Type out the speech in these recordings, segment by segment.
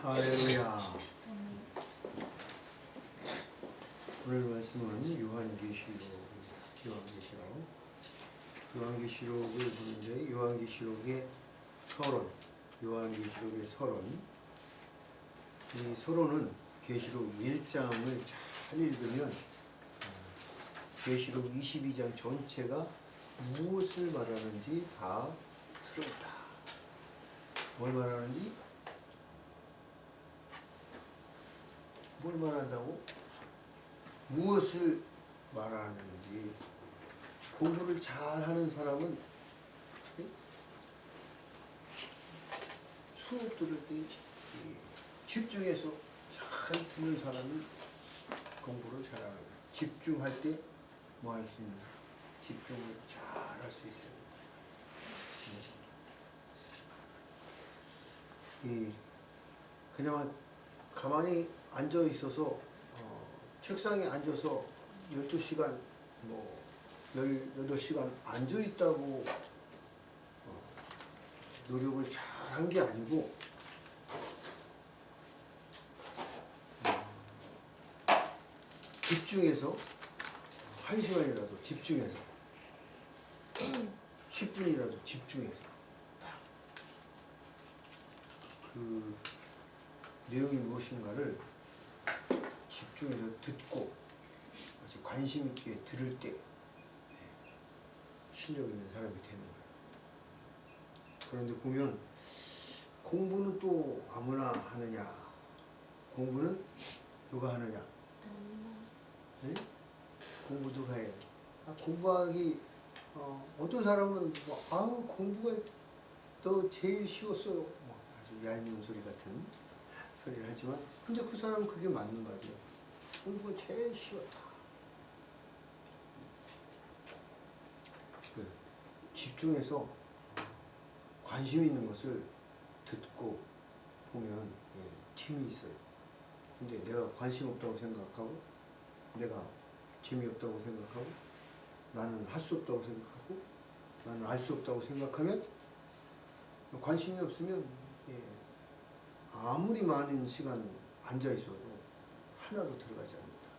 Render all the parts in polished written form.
할렐루야. 오늘 말씀은 요한계시록을 보는데 요한계시록의 서론, 요한계시록의 서론. 이 서론은 계시록 1장을 잘 읽으면 계시록 22장 전체가 무엇을 말하는지 다 들었다. 뭘 말하는지? 뭘 말한다고? 무엇을 말하는지. 공부를 잘하는 사람은 수업 들을 때 집중해서 잘 듣는 사람이 공부를 잘하는 거예요. 집중할 때 뭐 할 수 있는? 집중을 잘 할 수 있어요. 그냥 가만히 앉아 있어서 책상에 앉아서 12시간 뭐 18시간 앉아 있다고 노력을 잘 한 게 아니고 집중해서 1시간이라도 집중해서 10분이라도 집중해서 그 내용이 무엇인가를 집중해서 듣고 아주 관심 있게 들을 때 실력 있는 사람이 되는 거예요. 그런데 보면 공부는 또 아무나 하느냐? 공부는 누가 하느냐? 네? 공부 누가 해요? 공부하기 어떤 사람은 공부가 더 제일 쉬웠어요. 아주 얄미운 소리 같은 소리를 하지만 근데 그 사람은 그게 맞는 말이에요. 공부가 제일 쉬웠다. 집중해서 관심 있는 것을 듣고 보면 재미있어요. 근데 내가 관심 없다고 생각하고 내가 재미없다고 생각하고 나는 할 수 없다고 생각하고 나는 알 수 없다고 생각하면 관심이 없으면 아무리 많은 시간 앉아 있어도 하나도 들어가지 않는다.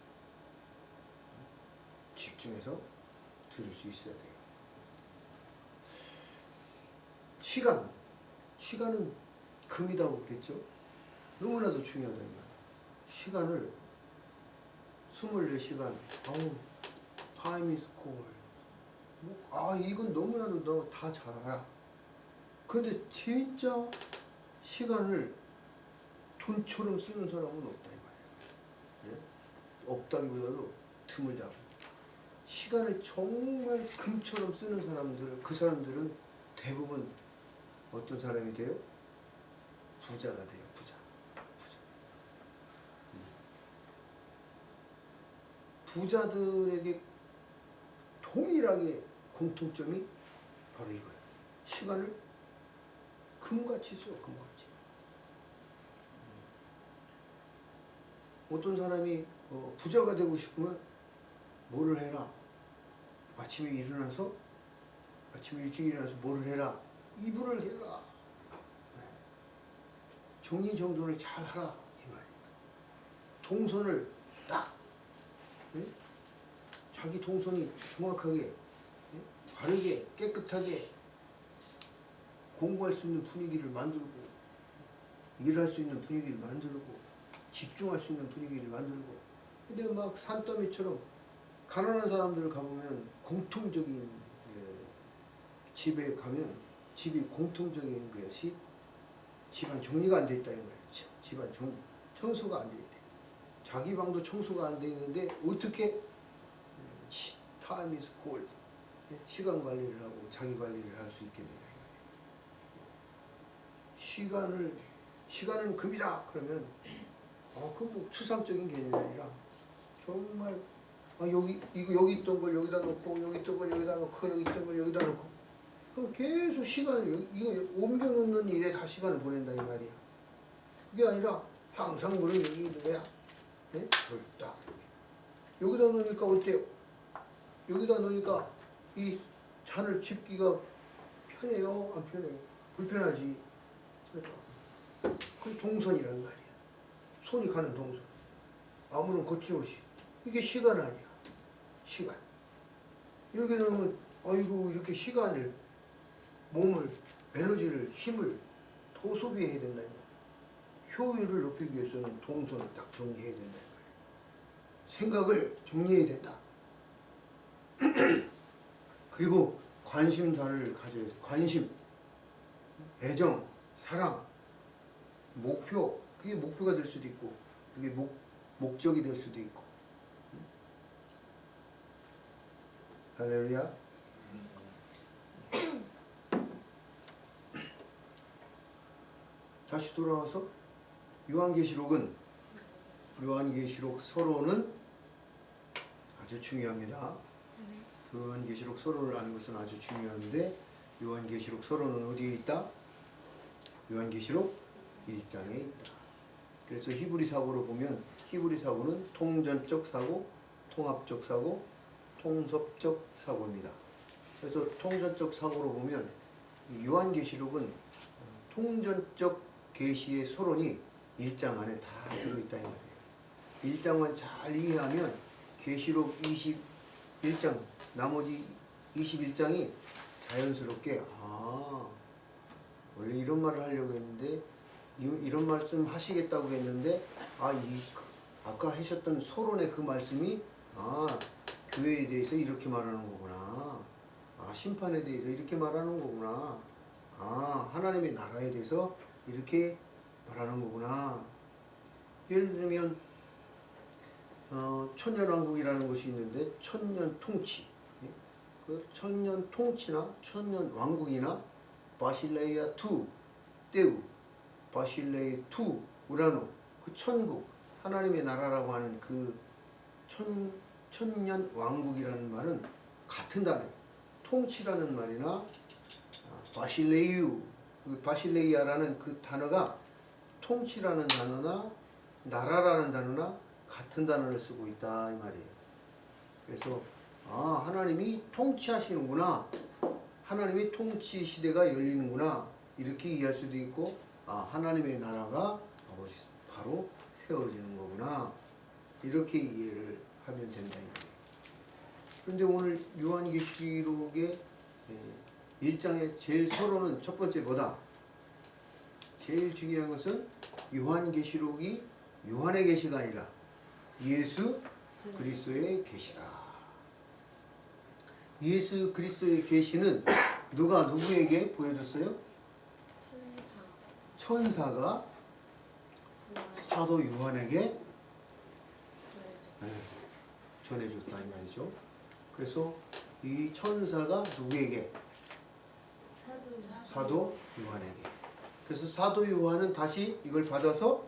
집중해서 들을 수 있어야 돼요. 시간은 금이라고 그랬죠. 너무나도 중요하다. 시간을 24시간 time is cold. 이건 너무나도 너 다 잘 알아. 근데 진짜 시간을 돈처럼 쓰는 사람은 없다 이 말이에요. 없다기보다도 드물다고. 시간을 정말 금처럼 쓰는 사람들, 그 사람들은 대부분 어떤 사람이 돼요? 부자가 돼요. 부자. 부자들에게 동일하게 공통점이 바로 이거예요. 시간을 금같이 써, 금같이. 어떤 사람이 부자가 되고 싶으면 뭐를 해라? 아침에 일찍 일어나서 뭐를 해라? 이불을 개라. 정리정돈을 잘 하라 이 말이에요. 동선을 딱 자기 동선이 정확하게 바르게 깨끗하게 공부할 수 있는 분위기를 만들고 일할 수 있는 분위기를 만들고 집중할 수 있는 분위기를 만들고. 근데 막 산더미처럼 가난한 사람들을 가보면 공통적인 집에 가면 집이 공통적인 것이 집안 정리가 안 돼 있다 이 말이에요. 집안 청소가 안 돼 있대. 자기 방도 청소가 안 돼 있는데 어떻게 time is cold. 시간 관리를 하고 자기 관리를 할 수 있게 되냐. 시간은 금이다. 그러면 그건 뭐 추상적인 개념이 아니라 정말 여기 있던 걸 여기다 놓고 여기 있던 걸 여기다 놓고 여기 있던 걸 여기다 놓고 그럼 계속 시간을 이거 옮겨 놓는 일에 다 시간을 보낸다 이 말이야. 이게 아니라 항상 물은 여기 있는 거야. 딱 여기다 놓으니까 어때요? 여기다 놓으니까 이 잔을 짚기가 편해요? 안 편해요? 불편하지. 그게 동선이란 말이야. 손이 가는 동선. 아무런 거침없이. 이게 시간 아니야. 시간. 이렇게 되면 아이고 이렇게 시간을 몸을 에너지를 힘을 더 소비해야 된다. 효율을 높이기 위해서는 동선을 딱 정리해야 된다. 생각을 정리해야 된다. 그리고 관심사를 가져야 돼. 관심, 애정, 사랑, 목표. 그게 목표가 될 수도 있고 그게 목적이 될 수도 있고. 할렐루야. 다시 돌아와서 요한계시록 서론은 아주 중요합니다. 요한계시록 서론을 아는 것은 아주 중요한데 요한계시록 서론은 어디에 있다? 요한계시록 1장에 있다. 그래서 히브리 사고로 보면 히브리 사고는 통전적 사고, 통합적 사고, 통섭적 사고입니다. 그래서 통전적 사고로 보면 요한계시록은 통전적 계시의 서론이 1장 안에 다 들어있다 이 말이에요. 1장만 잘 이해하면 계시록 21장 나머지 21장이 자연스럽게 원래 이런 말을 하려고 했는데 이런 말씀 하시겠다고 했는데 아까 하셨던 서론의 그 말씀이 교회에 대해서 이렇게 말하는 거구나. 심판에 대해서 이렇게 말하는 거구나. 하나님의 나라에 대해서 이렇게 말하는 거구나. 예를 들면 천년왕국이라는 것이 있는데 천년 통치, 그 천년 통치나 천년 왕국이나 바실레이아 투 때우, 바실레이 투 우라노, 그 천국 하나님의 나라라고 하는 그 천년 왕국이라는 말은 같은 단어예요. 통치라는 말이나 바실레이우, 그 바실레이아라는 그 단어가 통치라는 단어나 나라라는 단어나 같은 단어를 쓰고 있다 이 말이에요. 그래서 하나님이 통치하시는구나, 하나님의 통치 시대가 열리는구나 이렇게 이해할 수도 있고 하나님의 나라가 바로 세워지는 거구나 이렇게 이해를 하면 된다 이 말이에요. 그런데 오늘 요한계시록의 1장의 제일 서론은 첫 번째 뭐다? 제일 중요한 것은 요한계시록이 요한의 계시가 아니라 예수 그리스도의 계시다. 예수 그리스도의 계시는 누가 누구에게 보여줬어요? 천사가 사도 요한에게 전해줬다 이 말이죠. 그래서 이 천사가 누구에게? 사도 요한에게. 그래서 사도 요한은 다시 이걸 받아서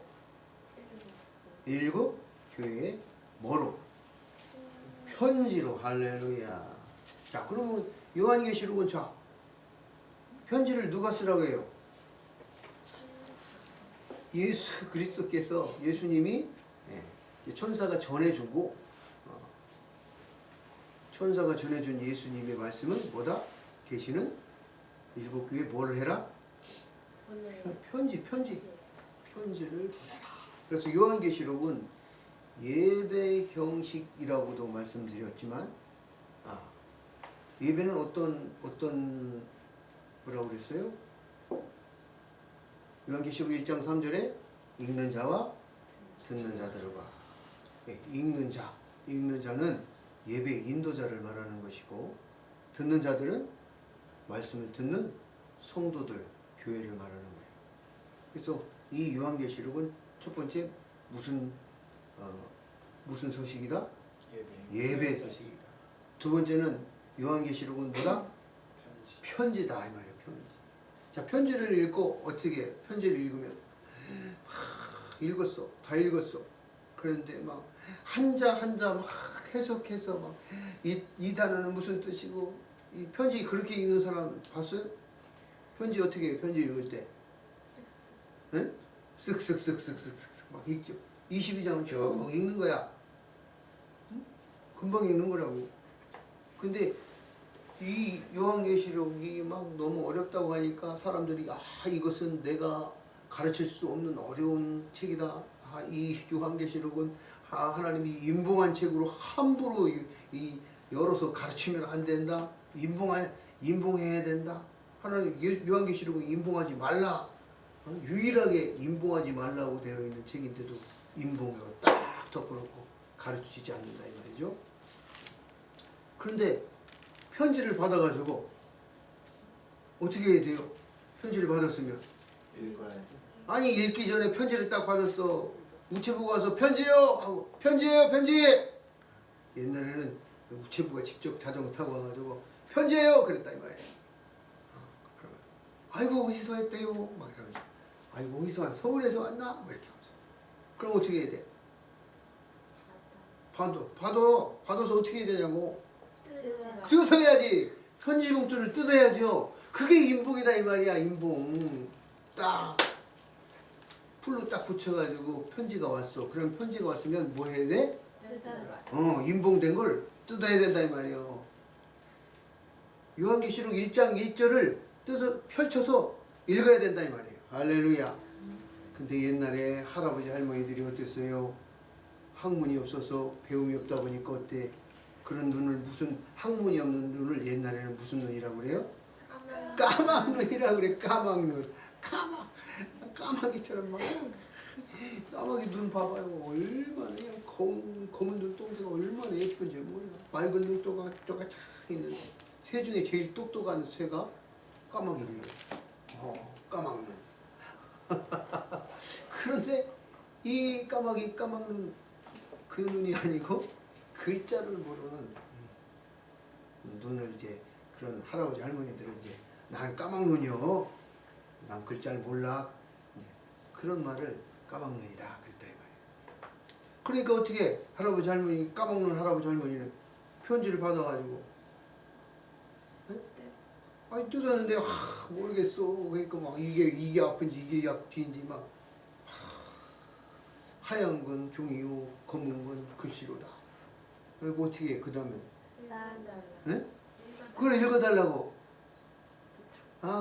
일곱 교회에 뭐로? 편지로. 할렐루야. 자, 그러면 요한계시록은 편지를 누가 쓰라고 해요? 예수 그리스도께서, 예수님이 천사가 전해주고 천사가 전해준 예수님의 말씀은 뭐다? 계시는 일곱 교회에 뭘 해라? 편지를 보내라. 그래서 요한계시록은 예배 형식이라고도 말씀드렸지만 예배는 어떤 뭐라고 그랬어요? 요한계시록 1장 3절에 읽는 자와 듣는 자들과 읽는 자는 예배 인도자를 말하는 것이고 듣는 자들은 말씀을 듣는 성도들, 교회를 말하는 거예요. 그래서 이 요한계시록은 첫 번째 무슨 서식이다? 예배 서식이다. 두 번째는 요한계시록은 뭐다? 편지다 이 말이에요. 편지. 자, 편지를 읽고 어떻게 편지를 읽으면 읽었어. 다 읽었어. 그런데 막 한자 막 해석해서 막 이 단어는 무슨 뜻이고 이 편지 그렇게 읽는 사람 봤어요? 편지 어떻게 해요? 편지 읽을 때 쓱쓱쓱쓱쓱쓱 막 읽죠. 22장은 쭉 읽는 거야. 금방 읽는 거라고. 근데 이 요한계시록이 막 너무 어렵다고 하니까 사람들이 이것은 내가 가르칠 수 없는 어려운 책이다. 이 요한계시록은 하나님이 인봉한 책으로 함부로 열어서 가르치면 안 된다. 인봉해야 된다. 하나님 요한계시록은 인봉하지 말라. 유일하게 인봉하지 말라고 되어 있는 책인데도 인봉하고 딱 덮어놓고 가르치지 않는다 이 말이죠. 그런데 편지를 받아가지고 어떻게 해야 돼요? 편지를 받았으면 읽어야 돼. 아니 읽기 전에 편지를 딱 받았어. 우체부가 와서 편지요 하고 편지예요 편지. 옛날에는 우체부가 직접 자전거 타고 와가지고 편지예요 그랬다 이 말이에요. 그러면 아이고 어디서 했대요 막 이러면서 아이고 어디서 왔 서울에서 왔나 뭐 이렇게 하면서 그럼 어떻게 해야 돼? 받아서 어떻게 해야 되냐고. 뜯어야지. 편지 봉투를 뜯어야죠. 그게 인봉이다 이 말이야. 인봉 딱 풀로 딱 붙여가지고 편지가 왔어. 그럼 편지가 왔으면 뭐 해야 돼? 인봉된 걸 뜯어야 된다 이 말이에요. 요한계시록 1장 1절을 펼쳐서 읽어야 된다 이 말이에요. 할렐루야. 근데 옛날에 할아버지 할머니들이 어땠어요? 학문이 없어서 배움이 없다 보니까 어때? 그런 눈을 무슨 학문이 없는 눈을 옛날에는 무슨 눈이라고 그래요? 까막눈이라고 그래. 까막눈. 까마귀처럼 막 까마귀 눈 봐봐요. 얼마나 그냥 검은 눈동자가 얼마나 예쁜지 몰라. 맑은 눈동자가 착 있는데 새 중에 제일 똑똑한 새가 까마귀래요. 까막눈. 그런데 이 까막눈 그 눈이 아니고 글자를 모르는 눈을 이제 그런 할아버지 할머니들은 이제 난 까막눈이요. 난 글자를 몰라. 그런 말을 까막눈이다 그랬다 이 말이에요. 그러니까 어떻게 할아버지 할머니 까막눈 할아버지 할머니는 편지를 받아가지고 아니 뜯었는데 모르겠어. 그러니까 막 이게 아픈지 이게 아픈지 막 하얀 건 종이요 검은 건 글씨로다. 그리고 어떻게 해? 그 다음에 네? 그걸 읽어달라고.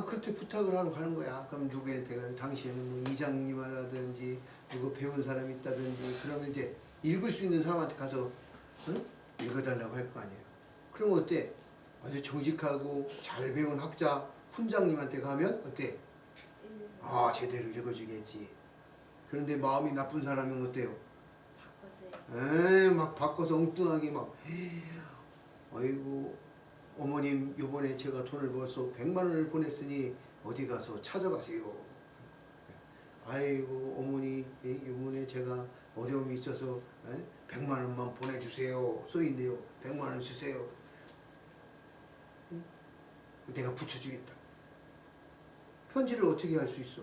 그때 부탁을 하러 가는 거야. 그럼 누구한테 당신은 뭐 이장님이라든지 누구 배운 사람이 있다든지 그러면 이제 읽을 수 있는 사람한테 가서 읽어달라고 할 거 아니에요. 그럼 어때? 아주 정직하고 잘 배운 학자 훈장님한테 가면 어때? 제대로 읽어주겠지. 그런데 마음이 나쁜 사람은 어때요? 막 바꿔서 엉뚱하게 막 아이고 어머님 요번에 제가 돈을 벌어서 100만 원을 보냈으니 어디 가서 찾아가세요. 아이고 어머니 요번에 제가 어려움이 있어서 100만 원만 보내주세요. 써있네요. 100만 원 주세요. 내가 붙여주겠다. 편지를 어떻게 할 수 있어?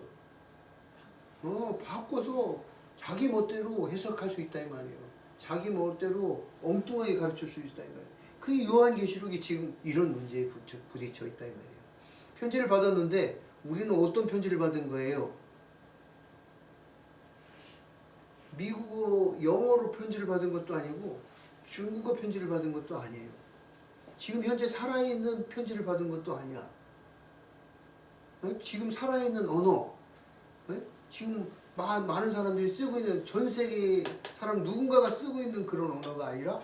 바꿔서 자기 멋대로 해석할 수 있다 이 말이에요. 자기 멋대로 엉뚱하게 가르칠 수 있다 이 말이에요. 그 요한계시록이 지금 이런 문제에 부딪혀 있다 이 말이에요. 편지를 받았는데 우리는 어떤 편지를 받은 거예요? 미국어 영어로 편지를 받은 것도 아니고 중국어 편지를 받은 것도 아니에요. 지금 현재 살아있는 편지를 받은 것도 아니야. 지금 살아있는 언어, 지금 많은 사람들이 쓰고 있는 전 세계 사람 누군가가 쓰고 있는 그런 언어가 아니라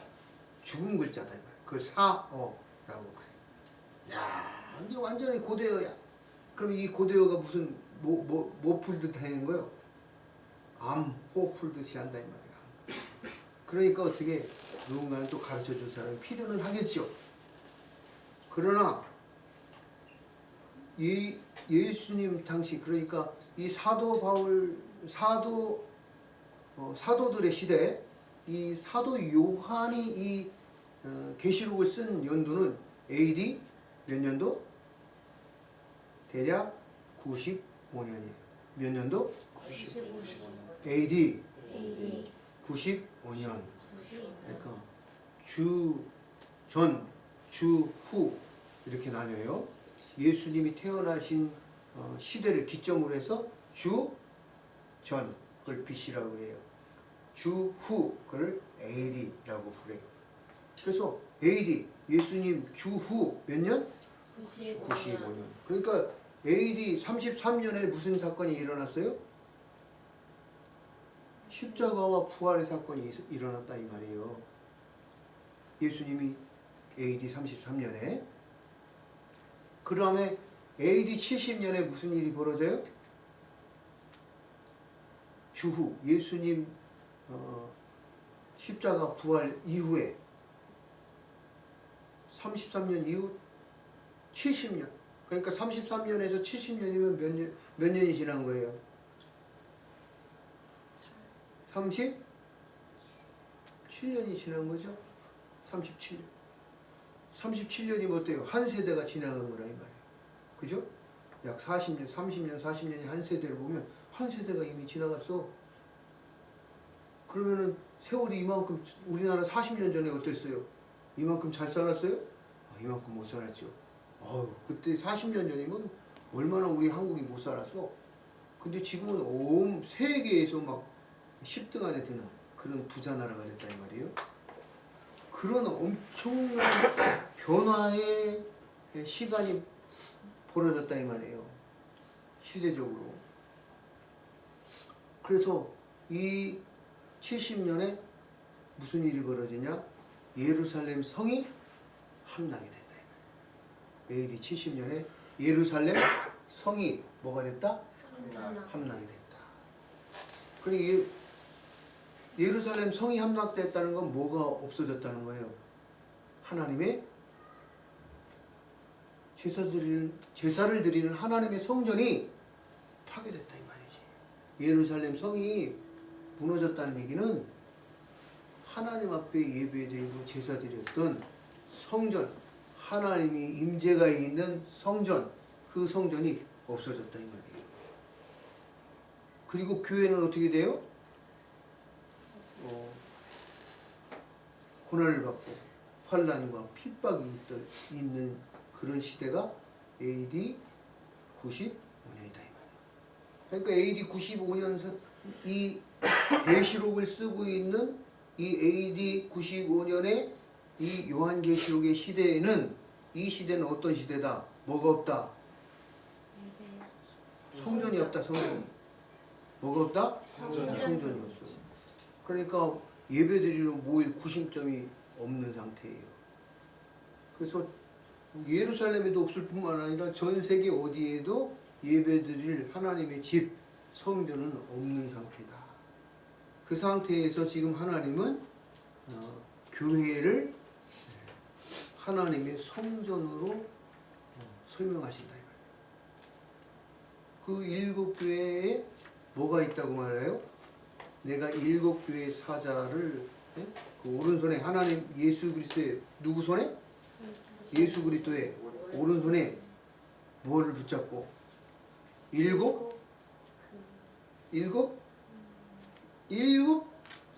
죽은 글자다. 그걸 사어라고 그래. 야, 이제 완전히 고대어야. 그럼 이 고대어가 무슨 뭐 풀듯 하는 거요? 암호 풀듯이 한다 이 말이야. 그러니까 어떻게 누군가는 또 가르쳐 줄 사람이 필요는 하겠죠. 그러나 이 예수님 당시 그러니까 이 사도 바울 사도들의 시대 이 사도 요한이 이 계시록을 쓴 연도는 AD 몇 년도? 대략 95년이에요. 몇 년도? 95년. AD 95년. 그러니까 주전, 주후 이렇게 나뉘어요. 예수님이 태어나신 시대를 기점으로 해서 주전 그걸 BC라고 그래요. 주후 그걸 AD라고 그래요. 그래서 AD 예수님 주후 몇 년? 95년. 그러니까 AD 33년에 무슨 사건이 일어났어요? 십자가와 부활의 사건이 일어났다 이 말이에요. 예수님이 AD 33년에, 그 다음에 AD 70년에 무슨 일이 벌어져요? 주후 예수님 십자가 부활 이후에 33년 이후 70년, 그러니까 33년에서 70년이면 몇 년이 지난 거예요? 37년이 지난 거죠? 37년. 37년이면 어때요? 한 세대가 지나간 거라 이 말이에요. 그죠? 약 40년, 30년, 40년이 한 세대를 보면 한 세대가 이미 지나갔어. 그러면은 세월이 이만큼, 우리나라 40년 전에 어땠어요? 이만큼 잘 살았어요? 이만큼 못 살았죠. 그때 40년 전이면 얼마나 우리 한국이 못 살았어. 근데 지금은 온 세계에서 막 10등 안에 드는 그런 부자 나라가 됐다 이 말이에요. 그런 엄청난 변화의 시간이 벌어졌다 이 말이에요. 시대적으로. 그래서 이 70년에 무슨 일이 벌어지냐? 예루살렘 성이 함락이 된다 이 말이에요. AD 70년에 예루살렘 성이 뭐가 됐다? 함락이 됐다. 그러니까 예루살렘 성이 함락됐다는 건 뭐가 없어졌다는 거예요? 하나님의 제사를 드리는 하나님의 성전이 파괴됐다 이 말이지. 예루살렘 성이 무너졌다는 얘기는 하나님 앞에 예배드리고 제사 드렸던 성전, 하나님이 임재가 있는 성전, 그 성전이 없어졌다 이 말이에요. 그리고 교회는 어떻게 돼요? 고난을 받고 환난과 핍박이 있는 그런 시대가 AD 95년이다 이 말이에요. 그러니까 AD 95년 이 계시록을 쓰고 있는 이 AD 95년의 이 요한계시록의 시대에는, 이 시대는 어떤 시대다? 뭐가 없다? 성전이 없다. 성전이 뭐가 없다? 성전이 없어. 그러니까 예배드리러 모일 구심점이 없는 상태예요. 그래서 예루살렘에도 없을 뿐만 아니라 전 세계 어디에도 예배드릴 하나님의 집, 성전은 없는 상태다. 그 상태에서 지금 하나님은 교회를 하나님의 성전으로 설명하신다. 그 7교회에 뭐가 있다고 말해요? 내가 7교회 사자를 그 오른손에 하나님 예수 그리스도의 누구 손에? 예수 그리스도의 오른손에 뭐를 붙잡고? 일곱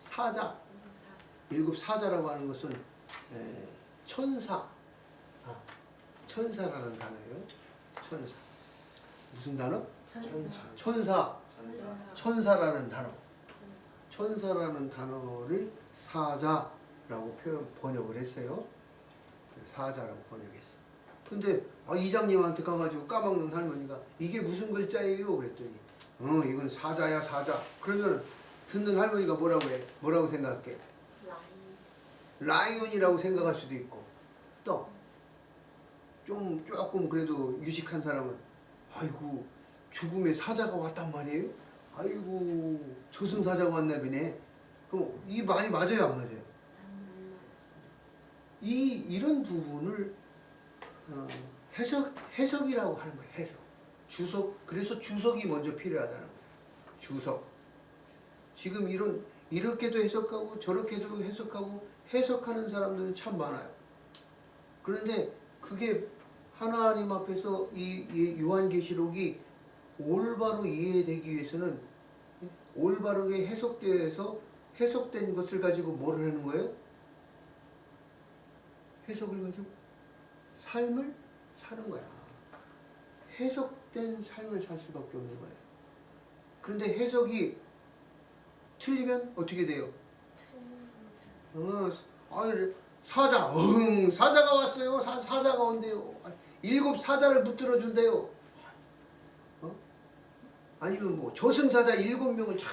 사자. 7사자라고 하는 것은 천사. 천사라는 단어예요. 천사. 무슨 단어? 천사라는 단어. 천사라는 단어를 사자라고 번역을 했어요. 사자라고 번역했어. 근데 이장님한테 가가지고 까먹는 할머니가 이게 무슨 글자예요? 그랬더니 이건 사자야 사자. 그러면 듣는 할머니가 뭐라고 해? 뭐라고 생각해? 라이온이라고 생각할 수도 있고, 또 조금 그래도 유식한 사람은 아이고 죽음의 사자가 왔단 말이에요? 아이고 저승사자가 왔나 보네. 그럼 이 말이 맞아요 안 맞아요? 이런 부분을 해석이라고 하는 거예요. 해석. 주석. 그래서 주석이 먼저 필요하다는 거예요. 주석. 지금 이렇게도 해석하고 저렇게도 해석하고 해석하는 사람들은 참 많아요. 그런데 그게 하나님 앞에서 이 요한계시록이 올바로 이해되기 위해서는 올바르게 해석된 것을 가지고 뭘 하는 거예요? 해석을 가지고 삶을 사는 거야. 해석된 삶을 살 수밖에 없는 거예요. 그런데 해석이 틀리면 어떻게 돼요? 사자, 사자가 왔어요. 사자가 온대요. 7사자를 붙들어 준대요. 아니면 뭐 저승사자 7명을 쫙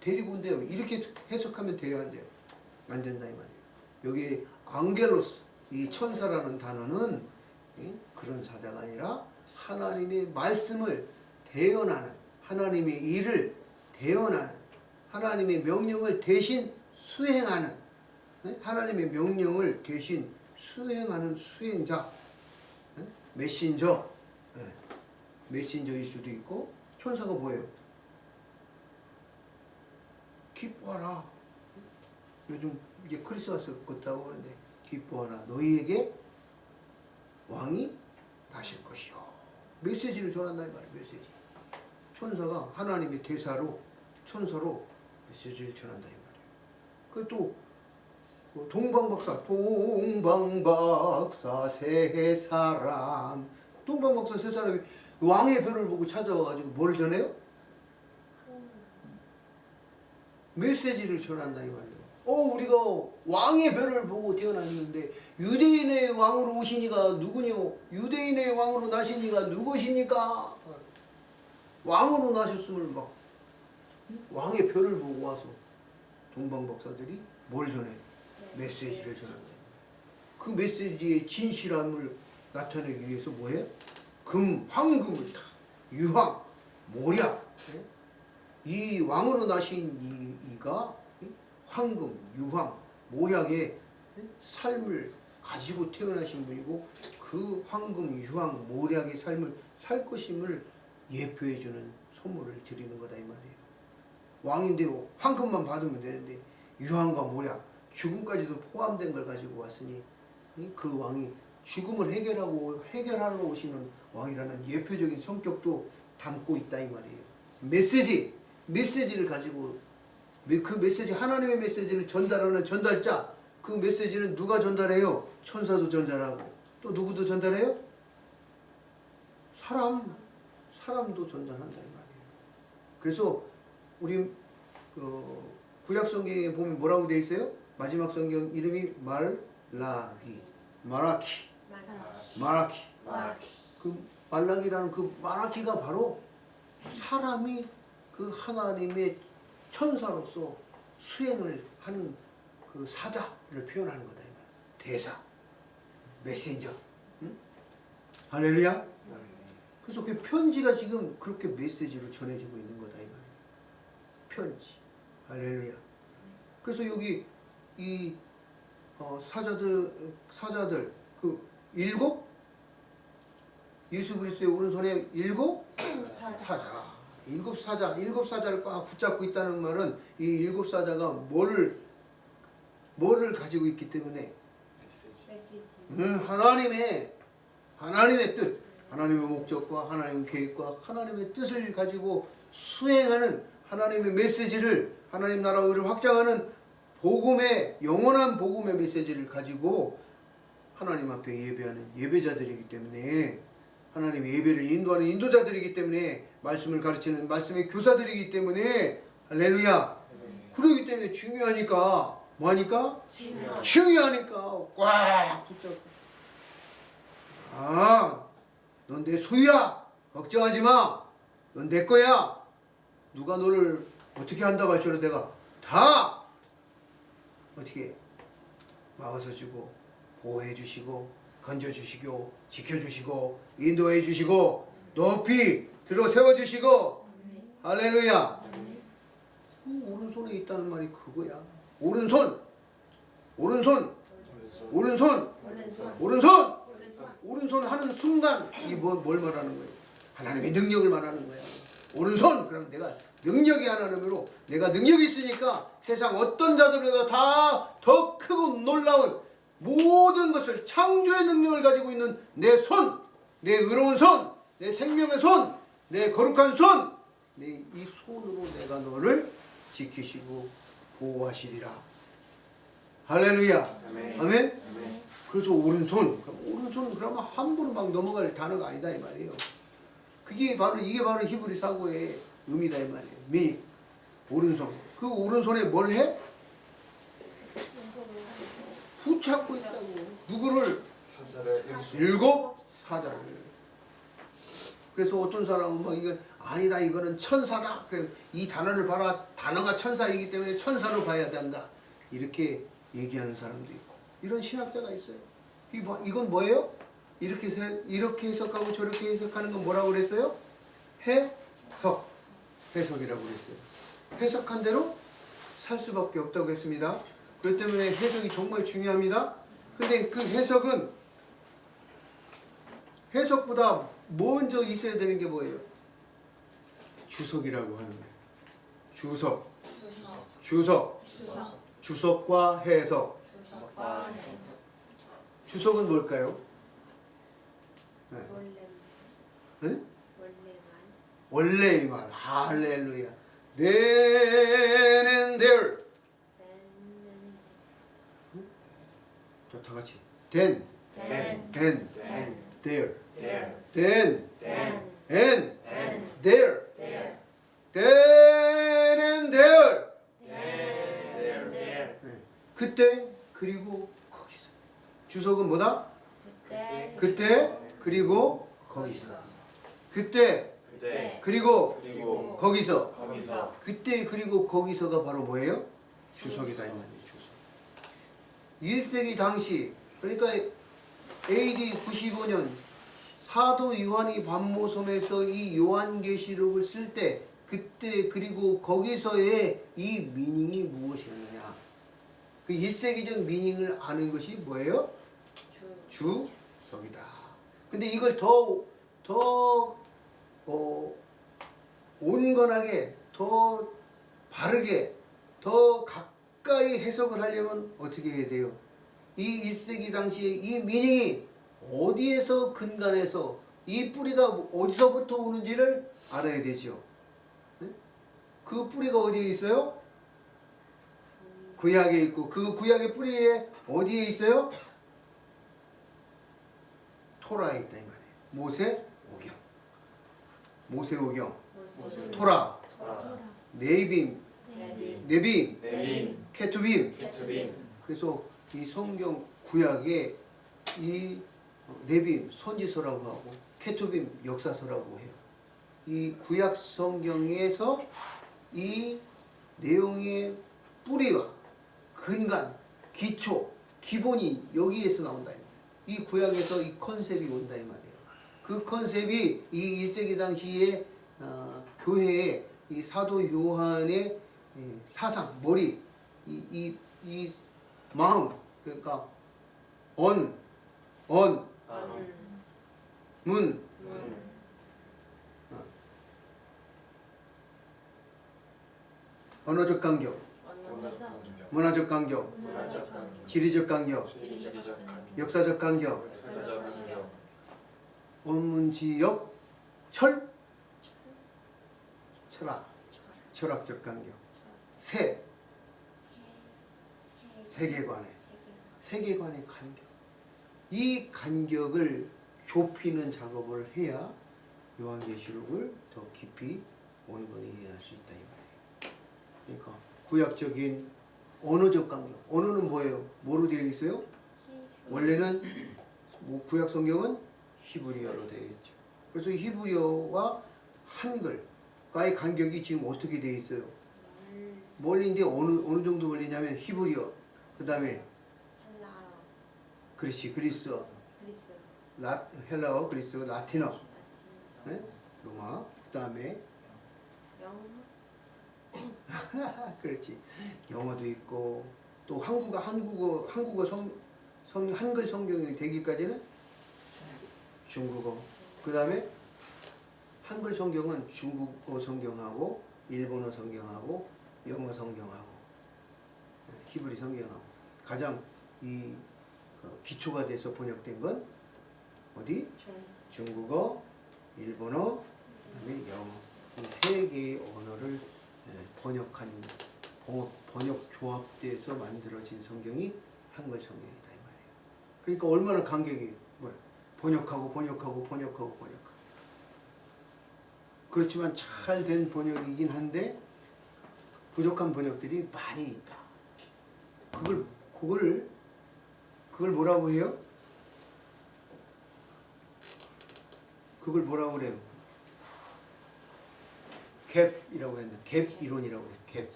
데리고 온대요. 이렇게 해석하면 돼요, 안 돼요? 안 된다 이 말이에요. 여기 앙겔로스, 이 천사라는 단어는 그런 사자가 아니라 하나님의 말씀을 대언하는, 하나님의 일을 대언하는, 하나님의 명령을 대신 수행하는, 하나님의 명령을 대신 수행하는 수행자, 메신저, 메신저일 수도 있고. 천사가 뭐예요? 기뻐하라. 요즘 이제 크리스마스 같다고 그러는데, 기뻐하라. 너희에게 왕이 나실 것이요. 메시지를 전한다 이 말이에요. 메시지. 천사가 하나님의 대사로, 천사로 메시지를 전한다 이 말이에요. 그또 동방박사 세 사람, 동방박사 세 사람이 왕의 별을 보고 찾아와가지고 뭘 전해요? 메시지를 전한다 이 말이에요. 우리가 왕의 별을 보고 태어났는데 유대인의 왕으로 오신 이가 누구뇨? 유대인의 왕으로 나신 이가 누구십니까? 왕으로 나셨음을 막 왕의 별을 보고 와서 동방박사들이 뭘 전해? 메시지를 전한다. 그 메시지의 진실함을 나타내기 위해서 뭐해? 금, 황금을 다, 유황, 모략, 이 왕으로 나신 이가 황금, 유황, 모략의 삶을 가지고 태어나신 분이고, 그 황금, 유황, 모략의 삶을 살 것임을 예표해주는 선물을 드리는 거다 이 말이에요. 왕인데 황금만 받으면 되는데 유황과 모략, 죽음까지도 포함된 걸 가지고 왔으니 그 왕이 죽음을 해결하러 오시는 왕이라는 예표적인 성격도 담고 있다 이 말이에요. 메시지를 가지고, 그 메시지, 하나님의 메시지를 전달하는 전달자, 그 메시지는 누가 전달해요? 천사도 전달하고, 또 누구도 전달해요? 사람도 전달한다 이 말이에요. 그래서 우리 구약 성경에 보면 뭐라고 되어 있어요? 마지막 성경 이름이 마라키. 그 말라기라는 그 마라키가 바로 사람이 그 하나님의 천사로서 수행을 하는 그 사자를 표현하는 거다 이 말이에요. 대사, 메신저. 응? 할렐루야. 그래서 그 편지가 지금 그렇게 메시지로 전해지고 있는 거다 이 말이에요. 편지. 할렐루야. 그래서 여기 이 사자들 그 일곱, 예수 그리스도의 오른손에 일곱 사자. 일곱 사자를 꽉 붙잡고 있다는 말은 이 일곱 사자가 뭐를 가지고 있기 때문에 하나님의 뜻, 하나님의 목적과 하나님의 계획과 하나님의 뜻을 가지고 수행하는 하나님의 메시지를, 하나님 나라 의를 확장하는 복음의, 영원한 복음의 메시지를 가지고 하나님 앞에 예배하는 예배자들이기 때문에, 하나님의 예배를 인도하는 인도자들이기 때문에, 말씀을 가르치는 말씀의 교사들이기 때문에, 할렐루야. 그러기 때문에 중요하니까, 뭐하니까? 중요하니까 꽉 붙잡고, 넌 내 소유야. 걱정하지 마. 넌 내 거야. 누가 너를 어떻게 한다고 할지라도 내가 다 어떻게 막아서 주고, 보호해 주시고, 건져 주시고, 지켜 주시고, 인도해 주시고, 높이 들어 세워 주시고. 할렐루야. 오른손에 있다는 말이 그거야. 오른손 하는 순간 이게 뭘 말하는 거예요? 하나님의 능력을 말하는 거야. 오른손. 그러면 내가 능력이 하나님으로, 내가 능력이 있으니까 세상 어떤 자들보다 다 더 크고 놀라운 모든 것을, 창조의 능력을 가지고 있는 내 손, 내 의로운 손, 내 생명의 손, 내 거룩한 손, 이 손으로 내가 너를 지키시고 보호하시리라. 할렐루야. 아멘. 그래서 오른손 그러면 함부로 막 넘어갈 단어가 아니다 이 말이에요. 이게 바로 히브리 사고의 의미다 이 말이에요. 미니. 오른손. 그 오른손에 뭘 해? 붙잡고 있다고. 누구를? 일곱 사자를. 그래서 어떤 사람은 막 이게 아니다 이거는 천사다. 그래 이 단어를 봐라. 단어가 천사이기 때문에 천사로 봐야 된다. 이렇게 얘기하는 사람도 있고 이런 신학자가 있어요. 이건 뭐예요? 이렇게 해석하고 저렇게 해석하는 건 뭐라고 그랬어요? 해석이라고 그랬어요. 해석한 대로 살 수밖에 없다고 했습니다. 그렇기 때문에 해석이 정말 중요합니다. 근데 그 해석보다 먼저 있어야 되는 게 뭐예요? 주석이라고 하는 거예요. 주석과 해석. 주석은 뭘까요? 네. 네? 원래의 말. 할렐루야. Then and there. 다 같이. Then and there. Then and there. Then and there. 네. 그때 그리고 거기서. 주석은 뭐다? 그때 그리고 거기서. 그때 그리고 거기서. 그때 그리고 거기서가 바로 뭐예요? 주석이다 이 말이에요. 주석. 1세기 당시 그러니까 AD 95년 사도 요한이 반모섬에서 이 요한계시록을 쓸 때 그때 그리고 거기서의 이 미닝이 무엇이었느냐? 그 1세기적 미닝을 아는 것이 뭐예요? 주석이다. 근데 이걸 더 온건하게 더 바르게 더 가까이 해석을 하려면 어떻게 해야 돼요? 이 1세기 당시에 이 미닝이 어디에서 근간해서 이 뿌리가 어디서부터 오는지를 알아야 되죠. 네? 그 뿌리가 어디에 있어요? 구약에 있고 그 구약의 뿌리에 어디에 있어요? 토라에 있다 이 말이에요. 모세오경, 토라, 네빔, 케투빔. 그래서 이 성경 구약에 이 네빔 선지서라고 하고 케투빔 역사서라고 해요. 이 구약 성경에서 이 내용의 뿌리와 근간, 기초, 기본이 여기에서 나온다. 이 구약에서 이 컨셉이 온다 이 말이에요. 그 컨셉이 이 1세기 당시에 교회의 이 사도 요한의 사상, 머리, 이 마음, 그러니까 문, 언어적 간격, 문화적 간격, 지리적 간격, 역사적 간격, 원문지역, 철학적 간격, 세계관의 간격. 이 간격을 좁히는 작업을 해야 요한계시록을 더 깊이 온건히 이해할 수 있다 이 말이에요. 그러니까 구약적인 언어적 간격. 언어는 뭐예요? 뭐로 되어 있어요? 원래는 구약 성경은 히브리어로 되어 있죠. 그래서 히브리어와 한글과의 간격이 지금 어떻게 되어 있어요? 멀리인데 어느 정도 멀리냐면 히브리어, 그 다음에 그리스, 헬라어, 그리스, 라틴어, 네? 로마, 그 다음에 그렇지. 영어도 있고 또 한글 성경이 되기까지는 중국어. 그 다음에 한글 성경은 중국어 성경하고 일본어 성경하고 영어 성경하고 히브리 성경하고 가장 이 기초가 돼서 번역된 건 어디? 중국어, 일본어, 그다음에 영어. 이 세 개의 언어를 번역 조합돼서 만들어진 성경이 한글 성경이다 이 말이에요. 그러니까 얼마나 간격이 뭐야? 번역하고. 그렇지만 잘 된 번역이긴 한데 부족한 번역들이 많이 있다. 그걸 뭐라고 해요? 그걸 뭐라고 그래요? 갭이라고 했는데 갭 이론이라고 해요. 갭.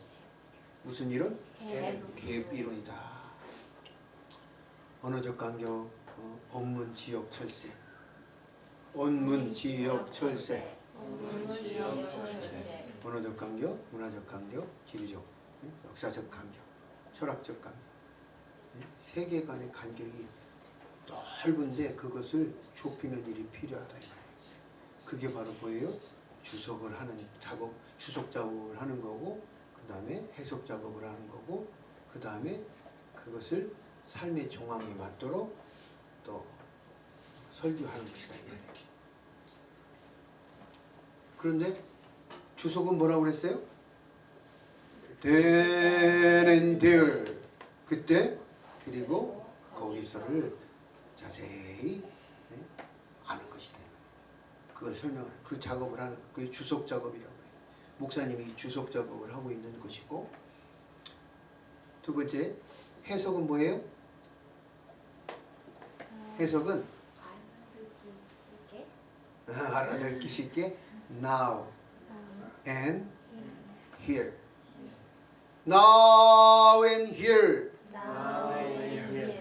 무슨 이론? 갭 이론이다. 언어적 간격, 언문 지역 철새. 언문 지역 철새. 언어적 간격, 문화적 간격, 지리적, 역사적 간격, 철학적 간격. 세계관의 간격이 넓은데 그것을 좁히는 일이 필요하다. 이 말이에요. 그게 바로 뭐예요? 주석을 하는 작업, 주석 작업을 하는 거고, 그 다음에 해석 작업을 하는 거고, 그 다음에 그것을 삶의 정황에 맞도록 또 설교하는 것이다. 이 말이에요. 그런데 주석은 뭐라고 그랬어요? Then and there. 그때 그리고 거기서를 자세히 아는 것이다. 그걸 설명하는 그 작업을 하는 그게 주석 작업이라고 해요. 목사님이 주석 작업을 하고 있는 것이고, 두 번째 해석은 뭐예요? 해석은 알아듣기 쉽게 now and here. Now and here.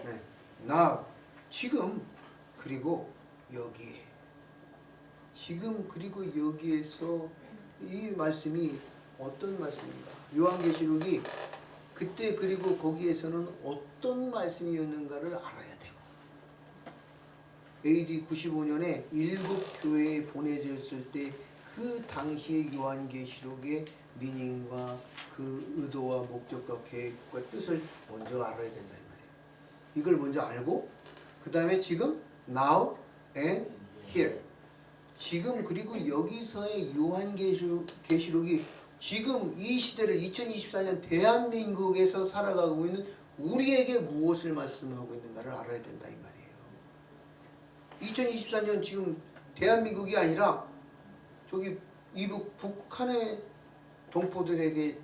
네. Now 지금 그리고 여기에. 지금 그리고 여기에서 이 말씀이 어떤 말씀인가? 요한계시록이 그때 그리고 거기에서는 어떤 말씀이었는가를 알아야 되고, AD 95년에 일곱 교회에 보내졌을 때 그 당시의 요한계시록의 미닝과 그 의도와 목적과 계획과 뜻을 먼저 알아야 된다 이 말이에요. 이걸 먼저 알고 그 다음에 지금 now and here. 지금 그리고 여기서의 요한계시록이 지금 이 시대를 2024년 대한민국에서 살아가고 있는 우리에게 무엇을 말씀하고 있는가를 알아야 된다 이 말이에요. 2024년 지금 대한민국이 아니라 저기 이북 북한의 동포들에게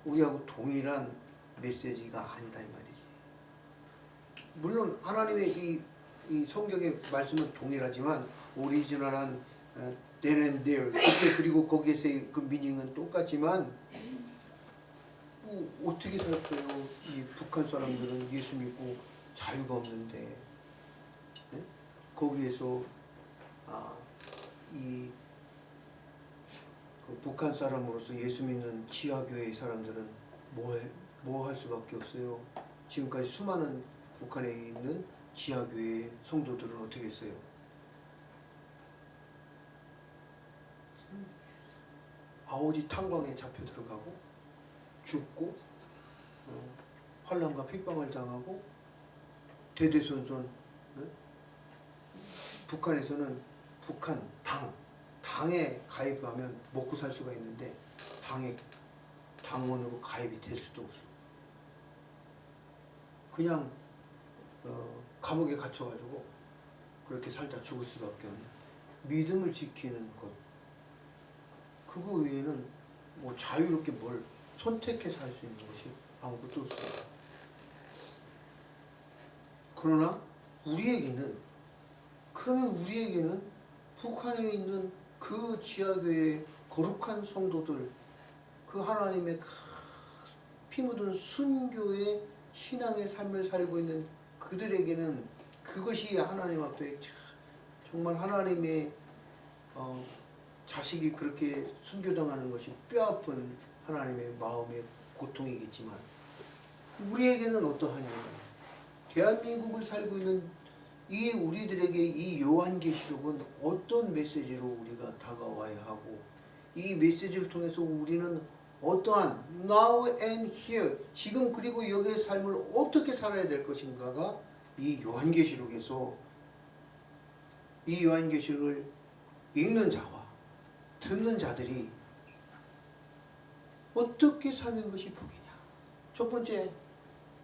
우리하고 동일한 메시지가 아니다 이 말이지. 물론 하나님의 이 성경의 말씀은 동일하지만 오리지널한 then and there 그때 그리고 거기에서의 그 미닝은 똑같지만 뭐 어떻게 살까요? 이 북한 사람들은 예수 믿고 자유가 없는데 네? 거기에서 그 북한 사람으로서 예수 믿는 지하교회 사람들은 뭐 할 수밖에 없어요. 지금까지 수많은 북한에 있는 지하교회 성도들은 어떻게 했어요? 아오지 탄광에 잡혀 들어가고 죽고 환난과 핍박을 당하고 대대손손. 북한에서는 북한 당에 가입하면 먹고 살 수가 있는데 당원으로 가입이 될 수도 없어. 그냥 감옥에 갇혀가지고 그렇게 살다 죽을 수밖에 없는 믿음을 지키는 것. 그거 외에는 뭐 자유롭게 뭘 선택해서 할 수 있는 것이 아무것도 없어요. 그러나 우리에게는 북한에 있는 그 지하교회의 거룩한 성도들, 그 하나님의 피 묻은 순교의 신앙의 삶을 살고 있는 그들에게는 그것이 하나님 앞에 정말 하나님의 자식이 그렇게 순교당하는 것이 뼈아픈 하나님의 마음의 고통이겠지만 우리에게는 어떠하냐. 대한민국을 살고 있는 이 우리들에게 이 요한계시록은 어떤 메시지로 우리가 다가와야 하고 이 메시지를 통해서 우리는 어떠한 now and here 지금 그리고 여기의 삶을 어떻게 살아야 될 것인가가 이 요한계시록에서 이 요한계시록을 읽는 자와 듣는 자들이 어떻게 사는 것이 복이냐. 첫 번째,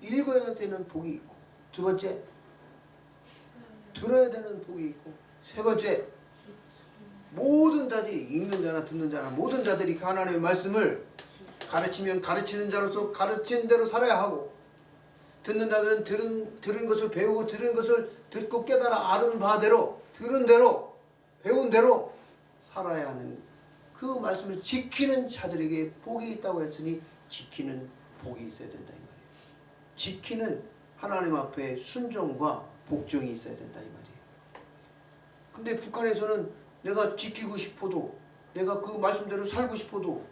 읽어야 되는 복이 있고, 두 번째, 들어야 되는 복이 있고, 세 번째, 모든 자들이 읽는 자나 듣는 자나 모든 자들이 하나님의 말씀을 가르치면 가르치는 자로서 가르친 대로 살아야 하고, 듣는 자들은 들은 것을 배우고 들은 것을 듣고 깨달아 아는 바대로 들은 대로 배운 대로 살아야 하는 그 말씀을 지키는 자들에게 복이 있다고 했으니 지키는 복이 있어야 된다 이 말이에요. 지키는 하나님 앞에 순종과 복종이 있어야 된다 이 말이에요. 근데 북한에서는 내가 지키고 싶어도 내가 그 말씀대로 살고 싶어도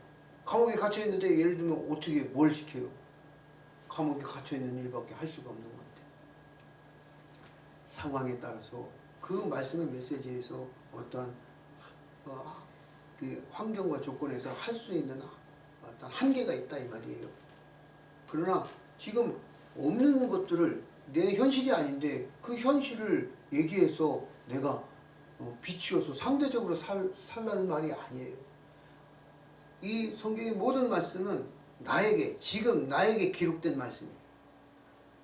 감옥에 갇혀 있는데 예를 들면 어떻게 뭘 지켜요? 감옥에 갇혀 있는 일밖에 할 수가 없는 건데 상황에 따라서 그 말씀의 메시지에서 어떠한 그 환경과 조건에서 할 수 있는 어떤 한계가 있다 이 말이에요. 그러나 지금 없는 것들을 내 현실이 아닌데 그 현실을 얘기해서 내가 비추어서 상대적으로 살라는 말이 아니에요. 이 성경의 모든 말씀은 나에게 지금 나에게 기록된 말씀이에요.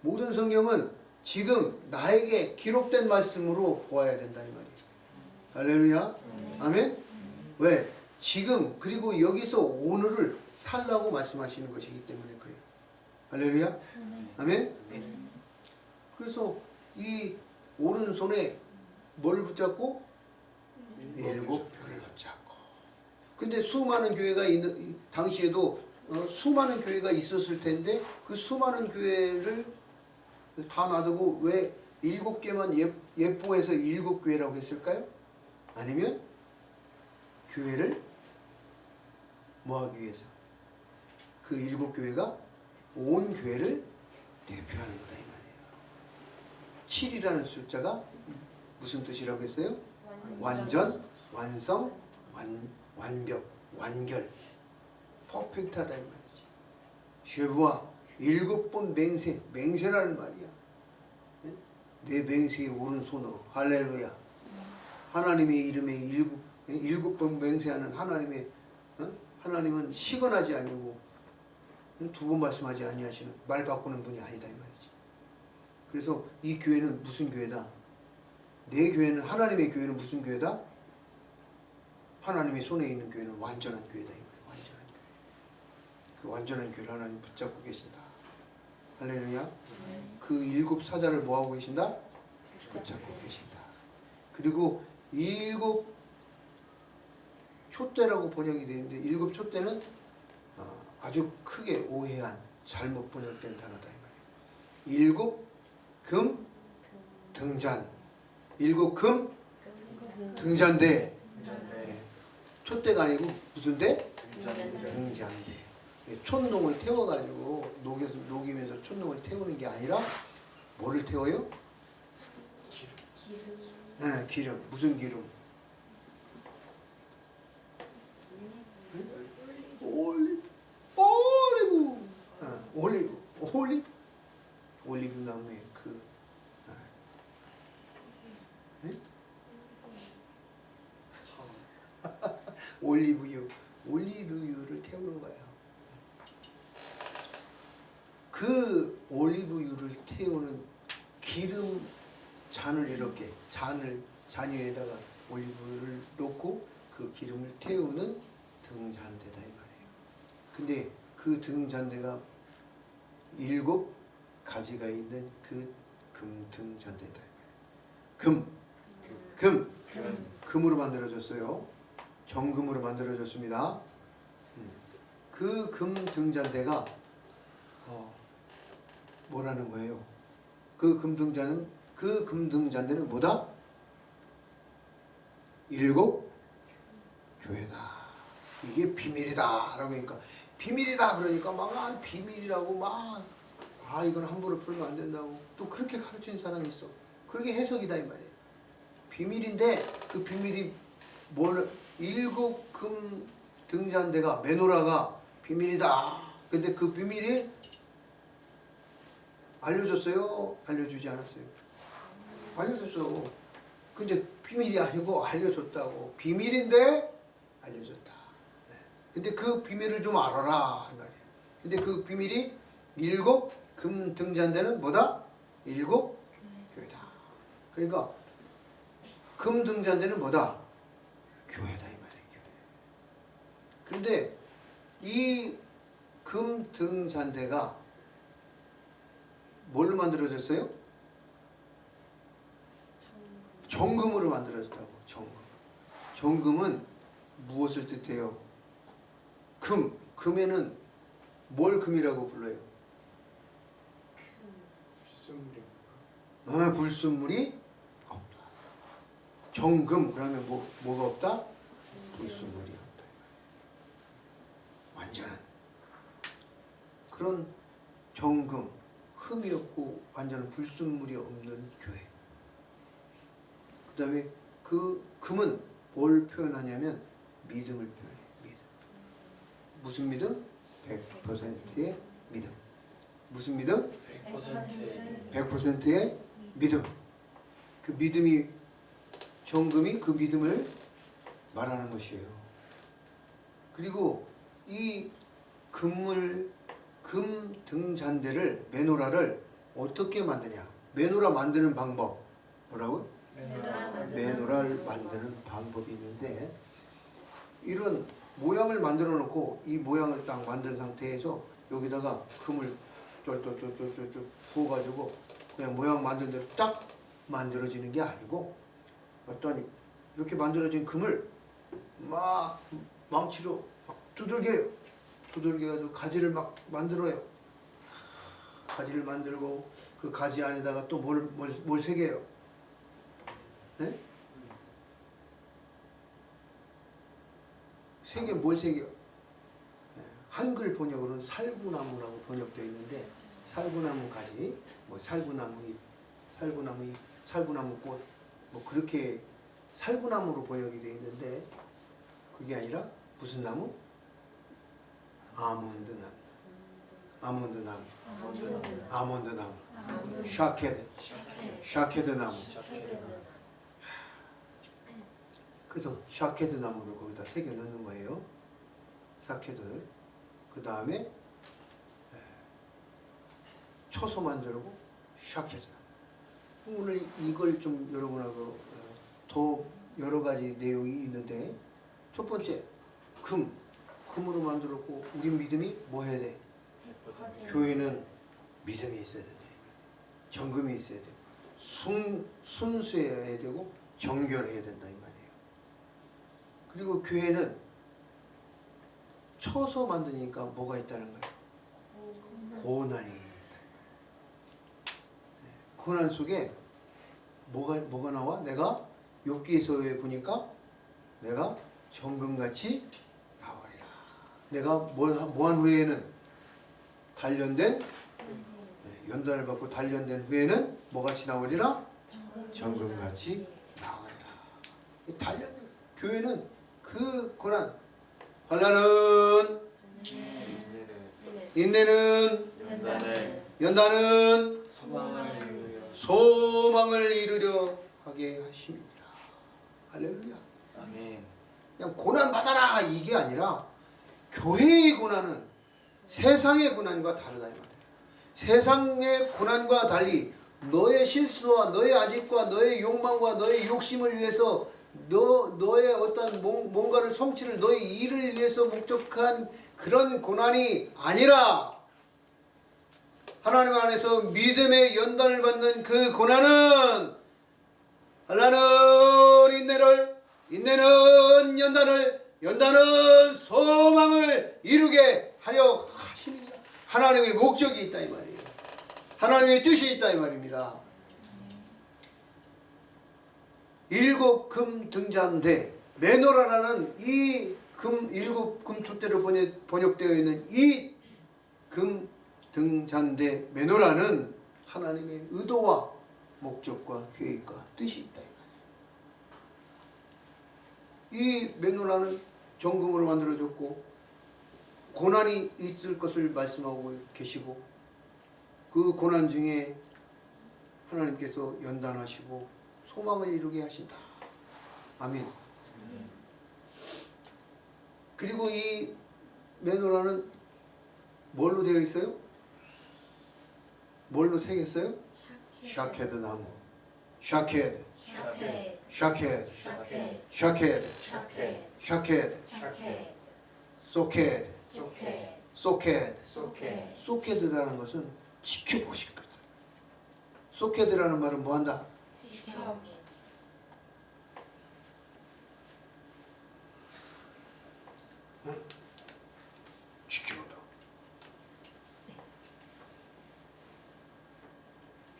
모든 성경은 지금 나에게 기록된 말씀으로 보아야 된다 이 말이에요. 할렐루야. 아멘. 왜? 지금 그리고 여기서 오늘을 살라고 말씀하시는 것이기 때문에 그래요. 할렐루야. 아멘. 그래서 이 오른손에 뭘 붙잡고? 일곱 별을 붙잡고. 근데 수많은 교회가 있는 당시에도 수많은 교회가 있었을 텐데 그 수많은 교회를 다 놔두고 왜 7개만 예보해서 7교회라고 했을까요? 아니면 교회를 뭐하기 위해서? 그 7교회가 온 교회를 대표하는 거다 이 말이에요. 7이라는 숫자가 무슨 뜻이라고 했어요? 완전, 완성, 완벽, 완결, 퍼펙트하다 이 말이지. 쉐부아 7번 맹세, 맹세라는 말이야. 내 맹세의 오른손으로 할렐루야. 하나님의 이름에 7번 맹세하는 하나님의 하나님은 시건하지 아니고 2번 말씀하지 아니하시는 말 바꾸는 분이 아니다 이 말이지. 그래서 이 교회는 무슨 교회다? 내 교회는 하나님의 교회는 무슨 교회다? 하나님의 손에 있는 교회는 완전한 교회다 이 말이야. 완전한 교회. 그 완전한 교회를 하나님 붙잡고 계신다. 할렐루야. 그 7 사자를 뭐하고 계신다? 붙잡고 계신다. 그리고 7 촛대라고 번역이 되는데 7 촛대는 아주 크게 오해한 잘못 번역된 단어다 이 말이에요. 7 금 등잔. 7 금 등잔대. 네. 촛대가 아니고 무슨 대? 등잔대. 촛농을 태워가지고 녹이면서 촛농을 태우는 게 아니라 뭐를 태워요? 네, 기름. 무슨 기름? 올리브 나무의 그 올리브유를 태우는 거예요. 그 올리브유를 태우는 기름 잔을 이렇게 잔 위에다가 올리브유를 놓고 그 기름을 태우는 등잔대다 이 말이에요. 근데 그 등잔대가 7 가지가 있는 그 금등잔대다 이 말이에요. 금으로 만들어졌어요. 정금으로 만들어졌습니다. 그 금등잔대가 뭐라는 거예요? 그 금등잔대는 뭐다? 7 교회다. 이게 비밀이다 라고 하니까 비밀이다 그러니까 막 비밀이라고 막 이건 함부로 풀면 안 된다고 또 그렇게 가르치는 사람이 있어. 그렇게 해석이다 이 말이에요. 비밀인데 그 비밀이 7 금등잔대가 메노라가 비밀이다. 근데 그 비밀이 알려줬어요? 알려주지 않았어요? 알려줬어. 근데 비밀이 아니고 알려줬다고. 비밀인데 알려줬다. 네. 근데 그 비밀을 좀 알아라 말이에요. 근데 그 비밀이 7 금등잔대는 뭐다? 7 교회다. 그러니까 금등잔대는 뭐다? 교회다 이 말이에요. 교회. 그런데 이 금등잔대가 뭘로 만들어졌어요? 정금으로 만들어졌다고. 정금은 무엇을 뜻해요? 금. 금에는 뭘 금이라고 불러요? 불순물이 없다. 정금 그러면 뭐가 없다? 불순물이 없다. 완전한 그런 정금, 흠이 없고 완전한 불순물이 없는 교회. 그 다음에 그 금은 뭘 표현하냐면 믿음을 표현해요. 믿음. 무슨 믿음? 100%의 믿음. 무슨 믿음? 100%의 믿음. 그 믿음이 정금이 그 믿음을 말하는 것이에요. 그리고 이 금 등잔대를 메노라를 어떻게 만드냐? 메노라 만드는 방법 뭐라고? 메노라를 만드는 방법이 있는데 이런 모양을 만들어 놓고 이 모양을 딱 만든 상태에서 여기다가 금을 쫄쫄쫄쫄쫄 부어가지고 그냥 모양 만든 대로 딱 만들어지는 게 아니고 어떤 이렇게 만들어진 금을 막 망치로 막 두들겨가지고 가지를 막 만들어요. 가지를 만들고 그 가지 안에다가 또 뭘 새겨요? 네? 새겨 뭘 새겨? 한글 번역으로는 살구나무라고 번역되어 있는데 살구나무 가지, 뭐 살구나무 잎, 살구나무 꽃, 뭐 그렇게 살구나무로 번역이 되어 있는데 그게 아니라 무슨 나무? 아몬드나무, 샤케드 나무. 그래서 샤케드 나무를 거기다 새겨 넣는 거예요. 샤케드를. 그 다음에 쳐서 만들고 샤케드. 오늘 이걸 좀 여러분하고 더 여러 가지 내용이 있는데 첫 번째 금으로 만들었고 우리 믿음이 뭐 해야 돼? 교회는 믿음이 있어야 된다. 정금이 있어야 되고 순수해야 되고 정결해야 된다 이 말이에요. 그리고 교회는 쳐서 만드니까 뭐가 있다는 거예요? 고난이 있다. 고난 속에 뭐가 나와? 내가 욥기에서 보니까 내가 정금같이 나오리라. 내가 뭐한 후에는 단련된 연단을 받고 단련된 후에는 뭐같이 나오리라? 정금같이 나오리라. 단련된 교회는 그 고난 환난은 인내는 연단은 소망을 이루려 하게 하십니다. 할렐루야. 아멘. 그냥 고난 받아라 이게 아니라 교회의 고난은 세상의 고난과 다르다 이 말이에요. 세상의 고난과 달리 너의 실수와 너의 아집과 너의 욕망과 너의 욕심을 위해서 너의 어떤 뭔가를 성취를 너의 일을 위해서 목적한 그런 고난이 아니라 하나님 안에서 믿음의 연단을 받는 그 고난은 환난은 인내는 연단은 소망을 이루게 하려 하십니다. 하나님의 목적이 있다 이 말이에요. 하나님의 뜻이 있다 이 말입니다. 일곱 금 등잔대 메노라라는 이 일곱 금촛대로 번역되어 있는 이 금 등잔대 메노라는 하나님의 의도와 목적과 계획과 뜻이 있다 이 말이에요. 이 메노라는 정금으로 만들어졌고 고난이 있을 것을 말씀하고 계시고 그 고난 중에 하나님께서 연단하시고 소망을 이루게 하신다. 아멘. 그리고 이 메노라는 뭘로 되어 있어요? 뭘로 새겼어요? 샤케드 나무. 샤케드. 소케드라는 것은 지켜보실 거다. 소케드라는 말은 뭐한다?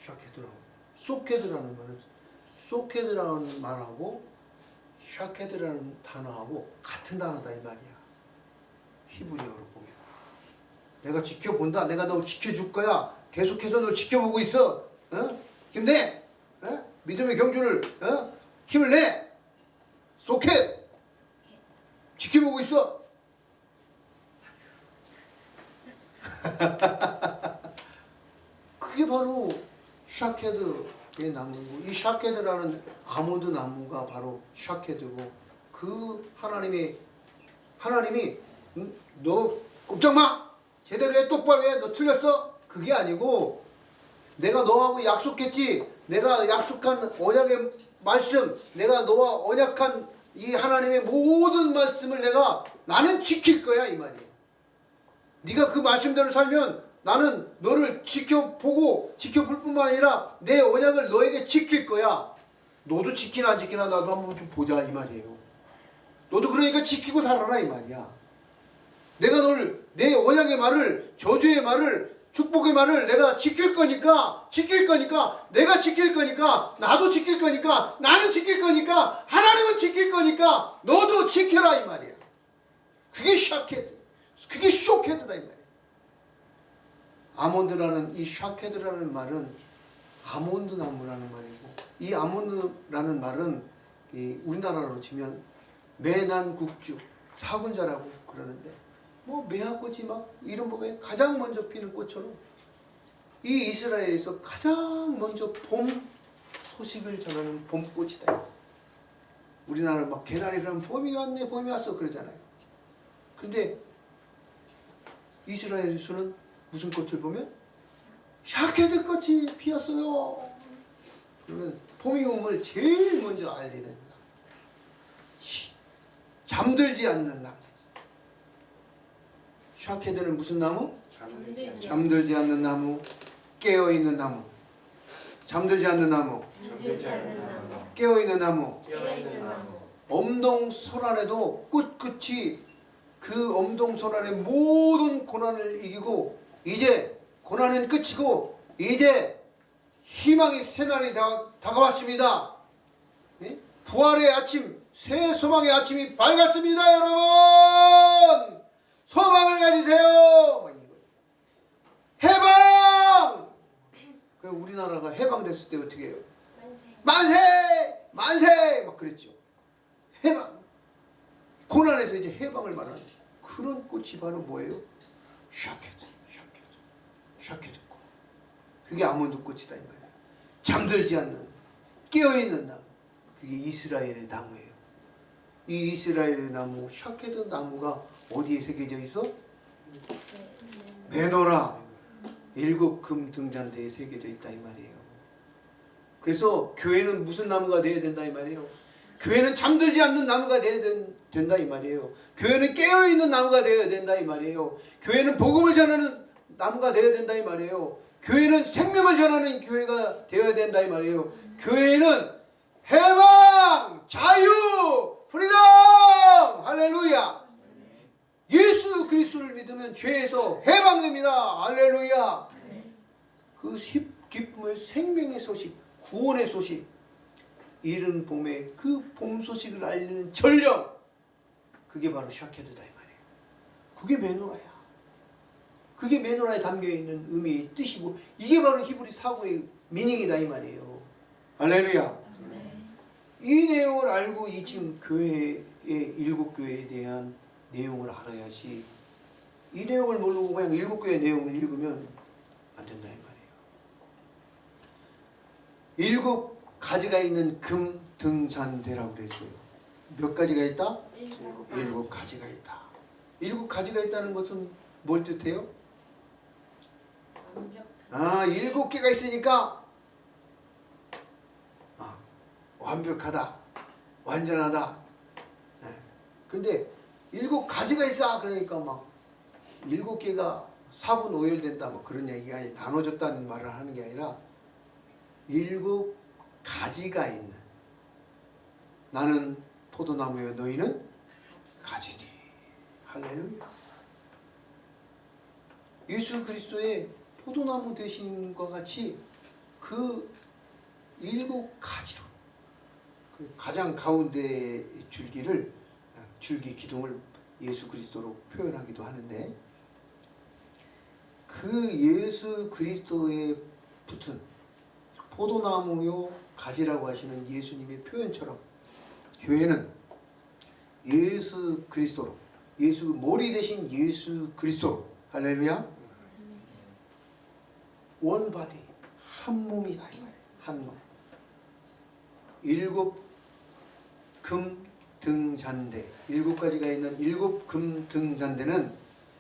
샤케드라고. 소케드라는 말은 소케드라는 말하고 샤케드라는 단어하고 같은 단어다 이 말이야. 히브리어로 보면. 내가 지켜본다. 내가 널 지켜줄 거야. 계속해서 널 지켜보고 있어. 어? 힘내. 어? 믿음의 경주를 힘을 내. 소케. 지켜보고 있어. 그게 바로 샤케드의 나무고, 이 샤케드라는 아몬드 나무가 바로 샤케드고, 그 하나님이 너 꼼짝 마! 제대로 해, 똑바로 해, 너 틀렸어? 그게 아니고, 내가 너하고 약속했지, 내가 약속한 언약의 말씀, 내가 너와 언약한 이 하나님의 모든 말씀을 나는 지킬 거야 이 말이에요. 네가 그 말씀대로 살면 나는 너를 지켜볼 뿐만 아니라 내 언약을 너에게 지킬 거야. 너도 지키나 안 지키나 나도 한번 좀 보자 이 말이에요. 너도 그러니까 지키고 살아라 이 말이야. 내가 내 언약의 말을, 저주의 말을, 축복의 말을 내가 지킬 거니까, 내가 지킬 거니까, 나도 지킬 거니까, 나는 지킬 거니까, 하나님은 지킬 거니까 너도 지켜라 이 말이야. 그게 샤케드, 그게 쇼케드다 이 말이야. 아몬드라는 이 샤케드라는 말은 아몬드 나무라는 말이고, 이 아몬드라는 말은 우리나라로 치면 매난국주, 사군자라고 그러는데, 뭐 매화꽃이 막 이런 봄에 가장 먼저 피는 꽃처럼 이 이스라엘에서 가장 먼저 봄 소식을 전하는 봄꽃이다. 우리나라는 막 개나리 그러면 봄이 왔네, 봄이 왔어 그러잖아요. 근데 이스라엘에서는 무슨 꽃을 보면 샤케드 꽃이 피었어요. 그러면 봄이 옴을 제일 먼저 알리는 잠들지 않는 나무. 샤케드는 무슨 나무? 잠들지 않는 나무, 깨어있는 나무. 잠들지 않는 나무, 깨어있는 나무. 엄동소란에도 꿋꿋이 그 엄동소란의 모든 고난을 이기고, 이제 고난은 끝이고 이제 희망의 새날이 다가왔습니다. 부활의 아침, 새 소망의 아침이 밝았습니다 여러분. 소망을 가지세요. 해방! 우리나라가 해방됐을 때 어떻게 해요? 만세! 만세! 막 그랬죠. 해방. 고난에서 이제 해방을 말하는 그런 꽃이 바로 뭐예요? 샤케드 꽃. 그게 아몬드 꽃이다 이 말이에요. 잠들지 않는, 깨어있는 나무. 그게 이스라엘의 나무예요. 이 이스라엘의 나무, 샤케드 나무가 어디에 새겨져 있어? 메노라 7금 등잔대에 새겨져 있다 이 말이에요. 그래서 교회는 무슨 나무가 되어야 된다 이 말이에요. 교회는 잠들지 않는 나무가 되어야 된다 이 말이에요. 교회는 깨어있는 나무가 되어야 된다 이 말이에요. 교회는 복음을 전하는 나무가 되어야 된다 이 말이에요. 교회는 생명을 전하는 교회가 되어야 된다 이 말이에요. 교회는 해방, 자유, 프리덤! 할렐루야! 예수 그리스도를 믿으면 죄에서 해방됩니다. 할렐루야! 그 기쁨의 생명의 소식, 구원의 소식, 이른 봄에 그 봄 소식을 알리는 전령, 그게 바로 샤케드다 이 말이에요. 그게 메노라야. 그게 메노라에 담겨있는 의미의 뜻이고, 이게 바로 히브리 사고의 미닝이다 이 말이에요. 할렐루야! 이 내용을 알고 이 지금 교회의 7교회에 대한 내용을 알아야지, 이 내용을 모르고 그냥 7교회 내용을 읽으면 안 된다 이 말이에요. 7가지가 있는 금 등잔대라고 그랬어요. 몇 가지가 있다? 7가지가 있다. 7가지가 있다는 것은 뭘 뜻해요? 7개가 있으니까 완벽하다, 완전하다. 그런데 7가지가 있어 그러니까 막 7개가 사분오열된다 뭐 그런 얘기가 아니라, 나눠졌다는 말을 하는 게 아니라 7가지가 있는, 나는 포도나무여 너희는 가지지. 할렐루야. 예수 그리스도의 포도나무 되신 것 같이 그 7가지로 그 가장 가운데 줄기를 줄기 기둥을 예수 그리스도로 표현하기도 하는데 그 예수 그리스도에 붙은 포도나무요 가지라고 하시는 예수님의 표현처럼 교회는 예수 그리스도로 예수 머리 대신 예수 그리스도로 할렐루야 원바디 한 몸이다 이 말이에요. 한 몸. 7 금등잔대 7가지가 있는 7 금등잔대는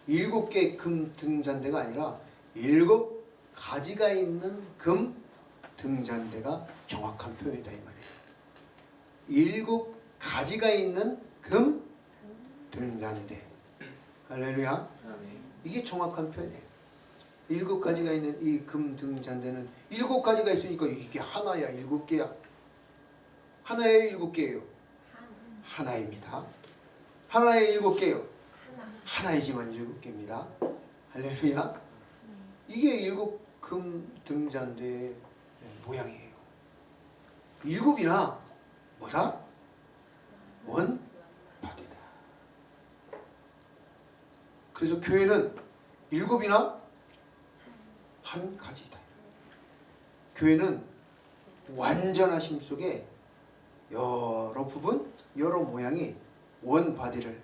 7개 금등잔대가 아니라 7가지가 있는 금등잔대가 정확한 표현이다 이 말이에요. 7가지가 있는 금등잔대 할렐루야 이게 정확한 표현이에요. 7가지가 있는 이 금등잔대는 7가지가 있으니까 이게 하나야 7개야 하나에 7개예요. 하나입니다. 하나에 7개요. 하나이지만 7개입니다. 할렐루야. 이게 7 금등잔대의 모양이에요. 7이나 뭐다? 원바디다. 그래서 교회는 7이나 한 가지다. 교회는 완전하심 속에 여러 부분, 여러 모양이 원바디를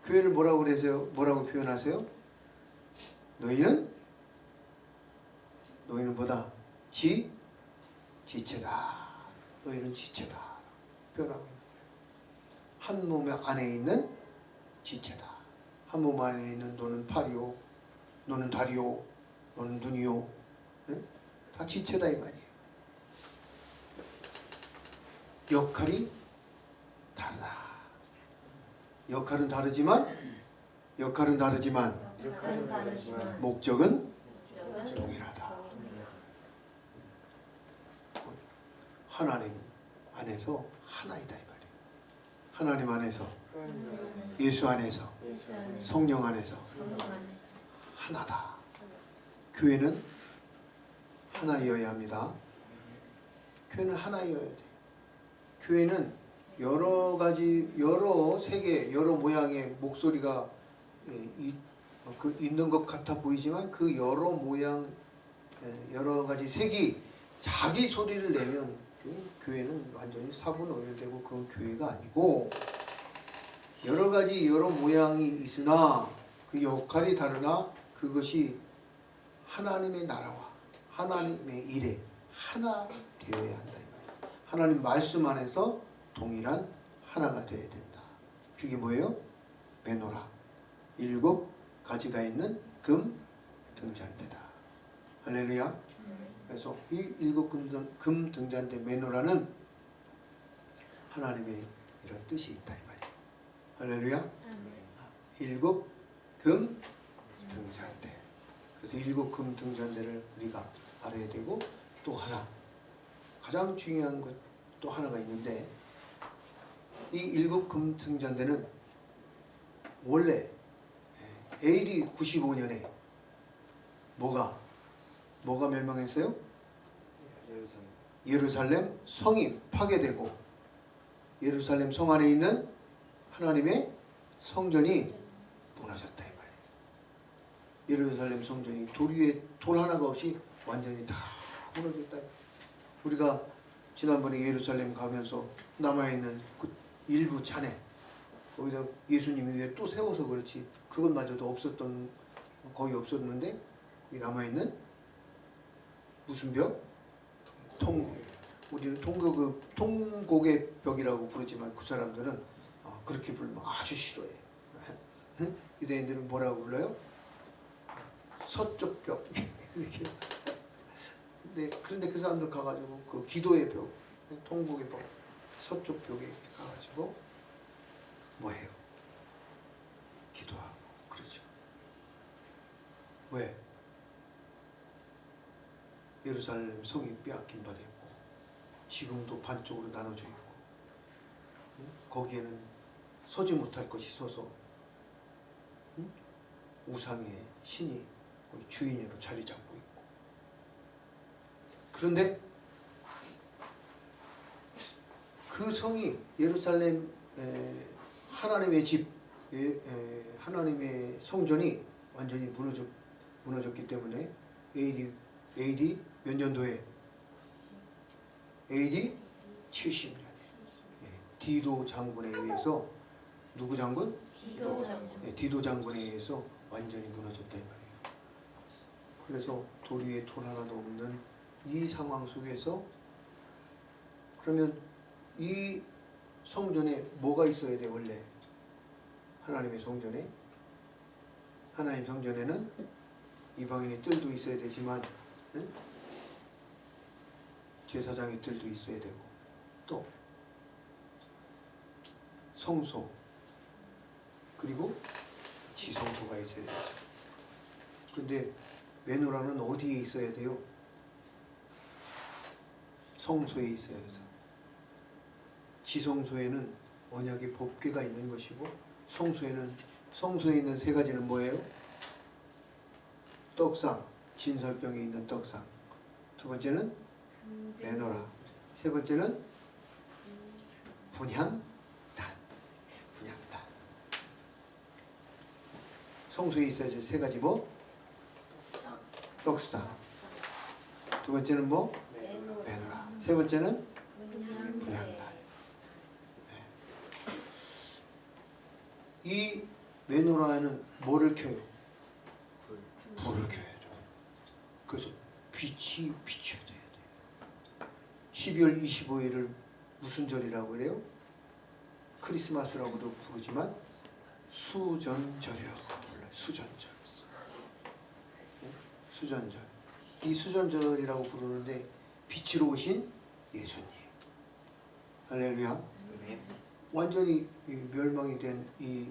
교회를 뭐라고 그러세요? 뭐라고 표현하세요? 너희는 뭐다? 지체다. 너희는 지체다. 표현하고 있는 거예요. 한 몸 안에 있는 지체다. 한 몸 안에 있는 너는 팔이요, 너는 다리요, 너는 눈이요. 네? 다 지체다 이 말이에요. 역할이 다르다. 역할은 다르지만 목적은 동일하다. 하나님 안에서 하나이다 이 말이에요. 하나님 안에서 예수 안에서 성령 안에서 하나다. 교회는 하나이어야 합니다. 교회는 하나이어야 돼. 교회는 여러 가지, 여러 세계, 여러 모양의 목소리가 있는 것 같아 보이지만 그 여러 모양, 여러 가지 색이 자기 소리를 내면 교회는 완전히 사분오열되고 그건 교회가 아니고 여러 가지 여러 모양이 있으나 그 역할이 다르나 그것이 하나님의 나라와 하나님의 일에 하나 되어야 한다. 하나님 말씀 안에서 동일한 하나가 되어야 된다. 그게 뭐예요? 메노라. 7가지가 있는 금등잔대다. 할렐루야. 그래서 이 7 금등잔대 메노라는 하나님의 이런 뜻이 있다 이 말이에요. 할렐루야. 7 금등잔대. 그래서 7 금등잔대를 우리가 알아야 되고 또 하나 가장 중요한 것 또 하나가 있는데 이 7 금등잔대는 원래 AD 95년에 뭐가 멸망했어요? 예루살렘 성이 파괴되고 예루살렘 성 안에 있는 하나님의 성전이 무너졌다 이 말이에요. 예루살렘 성전이 돌 위에 돌 하나가 없이 완전히 다 무너졌다. 우리가 지난번에 예루살렘 가면서 남아있는 그 일부 잔해 거기다 예수님 위에 또 세워서 그렇지 그것마저도 없었던 거의 없었는데 거기 남아있는 무슨 벽? 우리는 통곡의 벽이라고 부르지만 그 사람들은 그렇게 부르면 아주 싫어해. 유대인들은 뭐라고 불러요? 서쪽 벽. 그런데 그 사람들 가가지고 그 기도의 벽, 통곡의 벽, 서쪽 벽에 가가지고 뭐해요? 기도하고 그러죠. 왜? 예루살렘 성이 빼앗긴 바 됐고 지금도 반쪽으로 나눠져 있고 거기에는 서지 못할 것이 서서 우상의 신이 주인으로 자리 잡고 있고 그런데 그 성이 예루살렘 하나님의 집, 하나님의 성전이 완전히 무너졌기 때문에 AD 몇 년도에? AD 70년. 디도 장군에 의해서 누구 장군? 디도 장군에 의해서 완전히 무너졌다 이 말이에요. 그래서 돌 위에 돌 하나도 없는 이 상황 속에서 그러면 이 성전에 뭐가 있어야 돼 원래? 하나님의 성전에? 하나님 성전에는 이방인의 뜰도 있어야 되지만 응? 제사장의 뜰도 있어야 되고 또 성소 그리고 지성소가 있어야 되죠. 근데 메노라는 어디에 있어야 돼요? 성소에 있어야 해서 지성소에는 언약의 법궤가 있는 것이고 성소에 있는 세 가지는 뭐예요? 떡상, 진설병에 있는 떡상. 두 번째는 메노라. 세 번째는 분향단. 분향단. 성소에 있어야 될 세 가지 뭐? 떡상. 두 번째는 뭐? 메노라. 세 번째는 분향단. 이 메노라는 뭐를 켜요? 불을 켜야죠. 그래서 빛이 비춰야 돼요. 12월 25일을 무슨 절이라고 그래요? 크리스마스라고도 부르지만 수전절이라고 불러요. 수전절. 수전절. 이 수전절이라고 부르는데 빛으로 오신 예수님. 할렐루야. 완전히 멸망이 된 이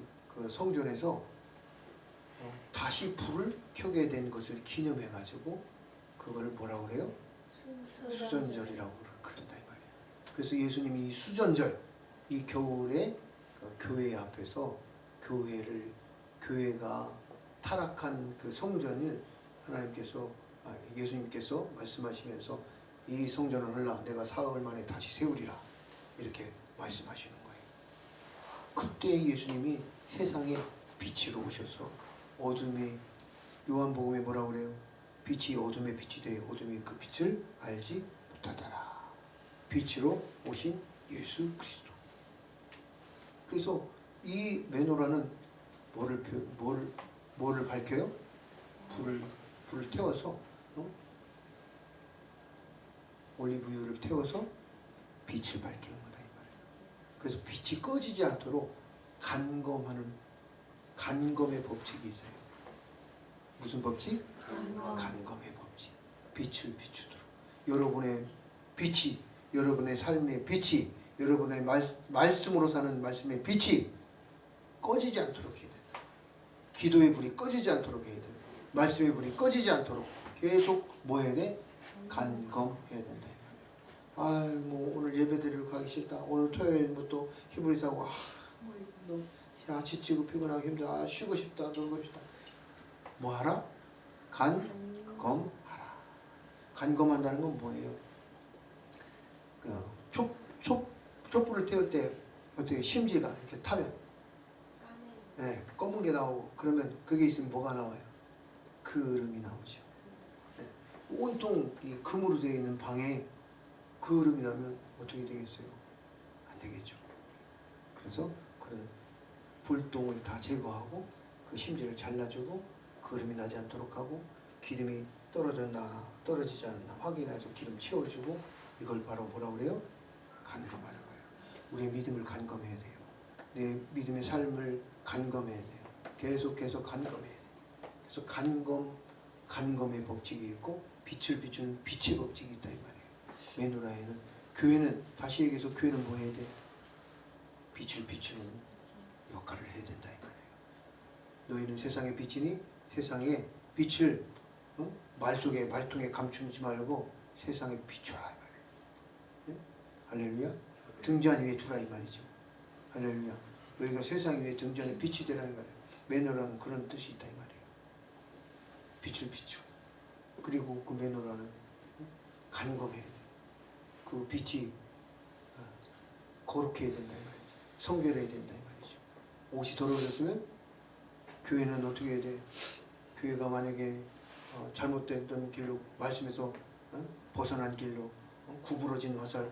성전에서 다시 불을 켜게 된 것을 기념해 가지고 그걸 뭐라고 그래요? 수전절이라고 그런다 이 말이에요. 그래서 예수님이 이 수전절, 이 겨울에 교회 앞에서 교회가 타락한 그 성전을 예수님께서 말씀하시면서 이 성전을 헐라 내가 사흘 만에 다시 세우리라 이렇게 말씀하시는 거예요. 그때 예수님이 세상에 빛으로 오셔서 어둠의 요한복음에 뭐라고 그래요? 빛이 어둠의 빛이 되어 어둠이 그 빛을 알지 못하더라. 빛으로 오신 예수 그리스도. 그래서 이 메노라는 뭐를 밝혀요? 불을 태워서 올리브유를 태워서 빛을 밝히는 거다 이 말이에요. 그래서 빛이 꺼지지 않도록 간검의 법칙이 있어요. 무슨 법칙? 간검의 법칙. 빛을 비추도록. 여러분의 빛이, 여러분의 삶의 빛이, 여러분의 말씀으로 사는 말씀의 빛이 꺼지지 않도록 해야 된다. 기도의 불이 꺼지지 않도록 해야 된다. 말씀의 불이 꺼지지 않도록 계속 뭐 해야 돼? 간검해야 된다. 뭐 오늘 예배드리러 가기 싫다. 오늘 토요일부터 히브리서하고 너무 지치고 피곤하고 힘들어. 쉬고 싶다. 놀고 싶다. 뭐 하라? 간검하라. 간검한다는 건 뭐예요? 촛불을 태울 때 어떻게 심지가 이렇게 타면 검은 게 나오고 그러면 그게 있으면 뭐가 나와요? 그름이 나오죠. 온통 이 금으로 되어 있는 방에 그름이 나면 어떻게 되겠어요? 안 되겠죠. 그래서 그런 불똥을 다 제거하고 그 심지를 잘라주고 그름이 나지 않도록 하고 기름이 떨어졌나 떨어지지 않나 확인해서 기름 채워주고 이걸 바로 뭐라고 그래요? 간검하는 거예요. 우리의 믿음을 간검해야 돼요. 내 믿음의 삶을 간검해야 돼요. 계속 간검해야 돼요. 그래서 간검의 법칙이 있고 빛을 비추는 빛의 법칙이 있다 이 말이에요. 메노라에는 교회는 다시 얘기해서 교회는 뭐 해야 돼? 빛을 비추는 역할을 해야 된다 이 말이에요. 너희는 세상의 빛이니 세상의 빛을 말통에 감추지 말고 세상에 비춰라 이 말이에요. 네? 할렐루야. 등잔 위에 두라 이 말이죠. 할렐루야. 너희가 세상 위에 등잔에 빛이 되라 이 말이에요. 메노라는 그런 뜻이 있다 이 말이에요. 빛을 비추고 그리고 그 메노라는 간검해야 돼. 그 빛이 거룩해야 된다 이 말이지. 성결해야 된다 이 말이죠. 옷이 더러워졌으면 교회는 어떻게 해야 돼? 교회가 만약에 잘못됐던 길로 말씀에서 벗어난 길로 구부러진 화살,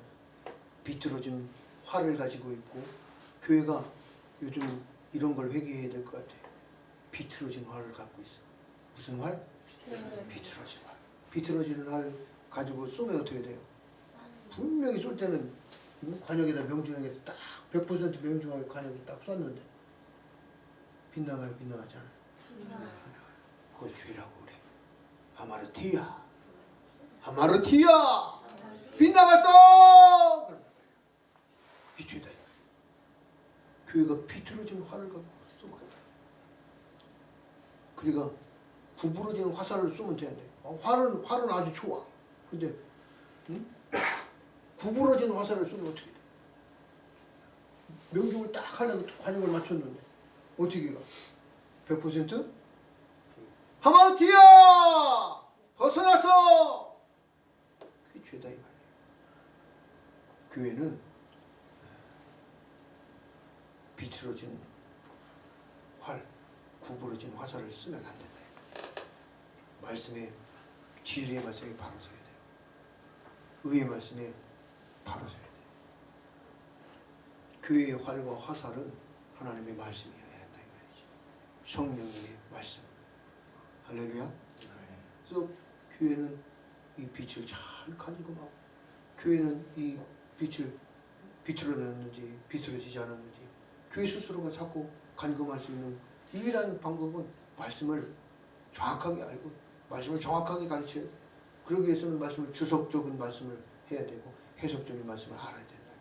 비틀어진 활을 가지고 있고, 교회가 요즘 이런 걸 회개해야 될 것 같아. 비틀어진 활을 갖고 있어. 무슨 활? 비틀어진 활. 비틀어진 활 가지고 쏘면 어떻게 돼요? 분명히 쏠 때는 관역에다 명중하게 딱 100% 명중하게 관역에 딱 쐈는데 빗나가요, 빗나가지 않아요? 그걸 죄라고 그래. 하마르티야, 하마르티야, 빗나갔어. 그게 죄다. 교회가 비틀어진 활을 갖고 쏘면 안 돼. 그러니까 구부러진 화살을 쏘면 되는데 활은 아주 좋아. 근데 구부러진 화살을 쏘면 어떻게 돼? 명중을 딱 하려고 관역을 맞췄는데 어떻게 가? 100%? 하마르티야! 벗어났어! 그게 죄다 이 말이에요. 교회는 비틀어진 활, 구부러진 화살을 쓰면 안 된다. 말씀에, 진리의 말씀에 바로 서야 돼요. 의의 말씀에 바로 서야 돼요. 교회의 활과 화살은 하나님의 말씀이어야 한다 이 말이죠. 성령님의 말씀. 할렐루야. 그래서 교회는 이 빛을 잘 간검하고, 교회는 이 빛을 비틀어냈는지 비틀어지지 않았는지 교회 스스로가 자꾸 간검할 수 있는 유일한 방법은 말씀을 정확하게 알고 말씀을 정확하게 가르쳐야 돼. 그러기 위해서는 말씀을 주석적인 말씀을 해야 되고 해석적인 말씀을 알아야 된다.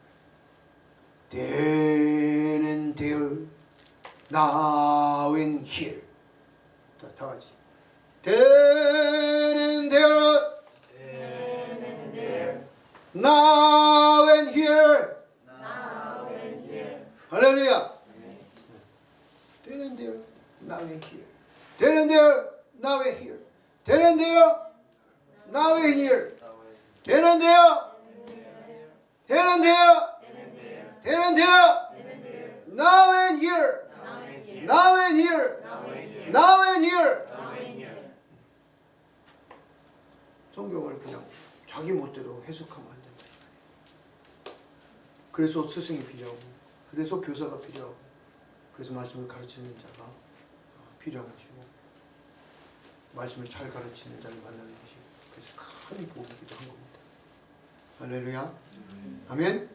Then and there, now and here. 다 같이. Then and there, now and here. 할렐루야. Then and there, now and here. Then and there, now and here. Then and there, now and here. Then and there, then and there, then and there, now and here. Now and here. Now and here. 성경을 그냥 자기 멋대로 해석하면 안 된다. 그래서 스승이 필요하고, 그래서 교사가 필요하고, 그래서 말씀을 가르치는 자가 필요한 것이고, 말씀을 잘 가르치는 자를 만나는 것이 그래서 큰 복이기도 한 겁니다. 할렐루야. 아멘.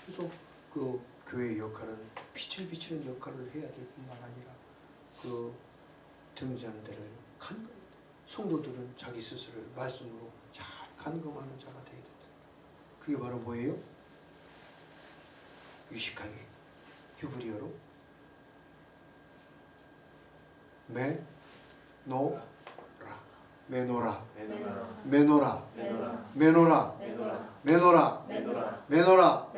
그래서 그 교회의 역할은 빛을 비추는 역할을 해야 될 뿐만 아니라 그 등잔대를 간검. 성도들은 자기 스스로를 말씀으로 잘 간검하는 자가 되어야 된다. 그게 바로 뭐예요? 유식하게 히브리어로 메노라, 메노라, 메노라, 메노라, 메노라, 메노라,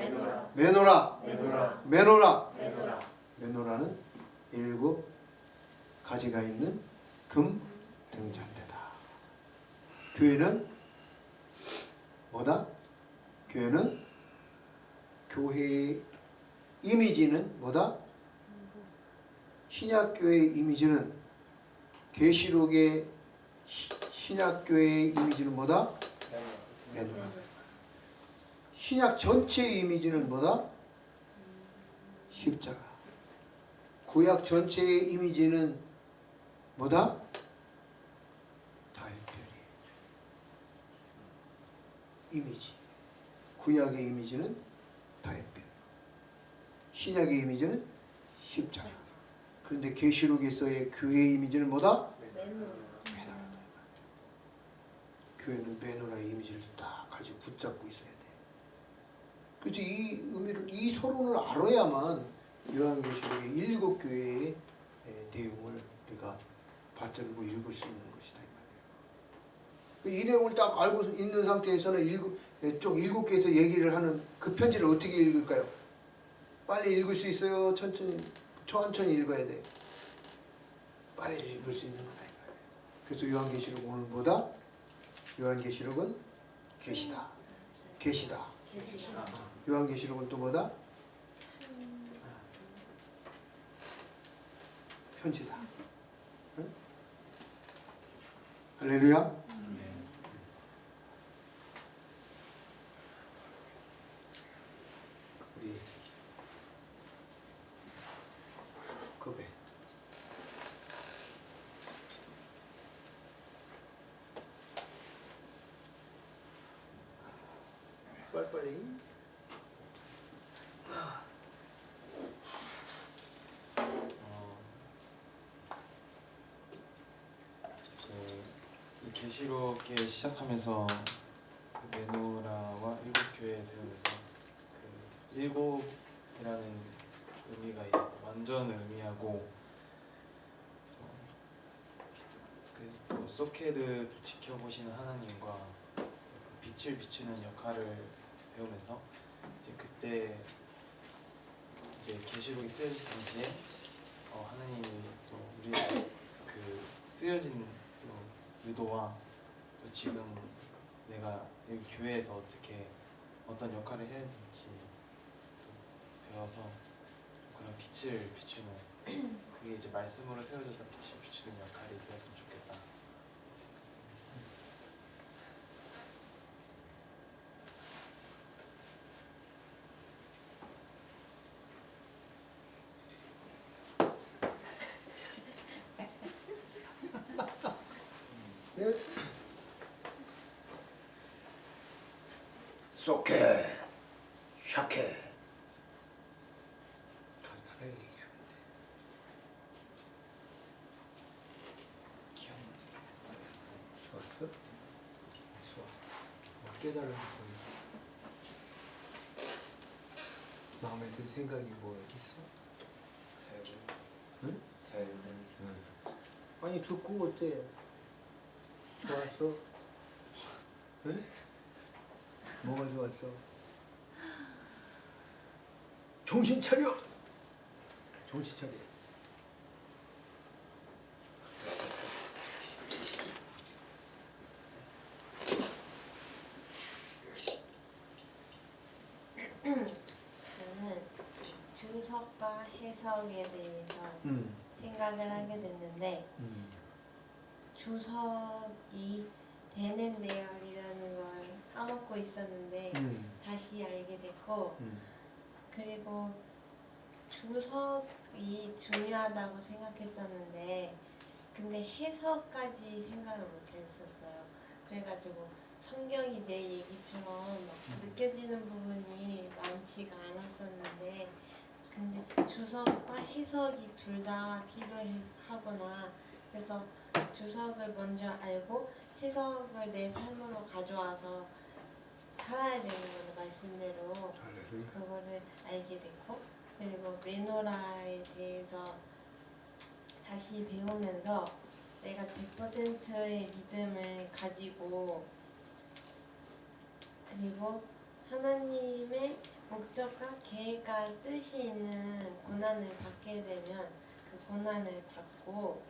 메노라, 메노라. 메노라는 7가지가 있는 금 등잔대다. 교회는 뭐다? 교회는 교회의 이미지는 뭐다? 신약교회의 이미지는 계시록의 신약교회의 이미지는 뭐다? 메노라. 신약 전체의 이미지는 뭐다? 십자가. 구약 전체의 이미지는 뭐다? 다윗별이. 이미지. 구약의 이미지는 다윗별. 신약의 이미지는 십자가. 그런데 계시록에서의 교회의 이미지는 뭐다? 메노라다. 교회는 메노라의 이미지를 딱 가지고 붙잡고 있어야 돼. 그래서 이 의미를, 이 서론을 알아야만 요한계시록의 7교회의 내용을 우리가 받들고 읽을 수 있는 것이다 이 말이에요. 이 내용을 딱 알고 있는 상태에서는 7개에서 얘기를 하는 그 편지를 어떻게 읽을까요? 빨리 읽을 수 있어요? 천천히 읽어야 돼. 빨리 읽을 수 있는 거다 이 말이에요. 그래서 요한계시록 오늘 뭐다? 요한계시록은 계시다. 계시다. 계시다. 요한계시록은 또 뭐다? 편지다. 응? 할렐루야. 우리 급해. 빨리빨리. 이 계시록에 시작하면서 그 메노라와 일곱 교회 배우면서 그 일곱이라는 의미가 이제 완전을 의미하고 그래서 또 소케드 지켜보시는 하나님과 그 빛을 비추는 역할을 배우면서 이제 그때 이제 계시록이 쓰여질 당시에 하나님이 또 우리의 그 쓰여진 또 의도와 또 지금 내가 여기 교회에서 어떻게 어떤 역할을 해야 될지 또 배워서 그런 빛을 비추는 그게 이제 말씀으로 세워져서 빛을 비추는 역할이 되었으면 좋겠다 생각했습니다. 네? 쏘케, 샤케. 간단하게 얘기하면 돼. 기억나. 좋았어? 좋아. 깨달은 거 마음에 든 생각이 뭐 있어? 잘 모르겠어요. 응? 잘 모르겠어요. 아니 듣고 어때? 좋았어? 응? 뭐가 좋았어? 정신 차려! 정신 차려. 저는 주석과 해석에 대해서 생각을 하게 됐는데 주석이 되는 대열이라는 걸 까먹고 있었는데 다시 알게 됐고 그리고 주석이 중요하다고 생각했었는데 근데 해석까지 생각을 못했었어요. 그래가지고 성경이 내 얘기처럼 막 느껴지는 부분이 많지가 않았었는데 근데 주석과 해석이 둘 다 필요하구나. 그래서 주석을 먼저 알고 해석을 내 삶으로 가져와서 살아야 되는 거는 말씀대로 할렐루야. 그거를 알게 됐고 그리고 메노라에 대해서 다시 배우면서 내가 100%의 믿음을 가지고 그리고 하나님의 목적과 계획과 뜻이 있는 고난을 받게 되면 그 고난을 받고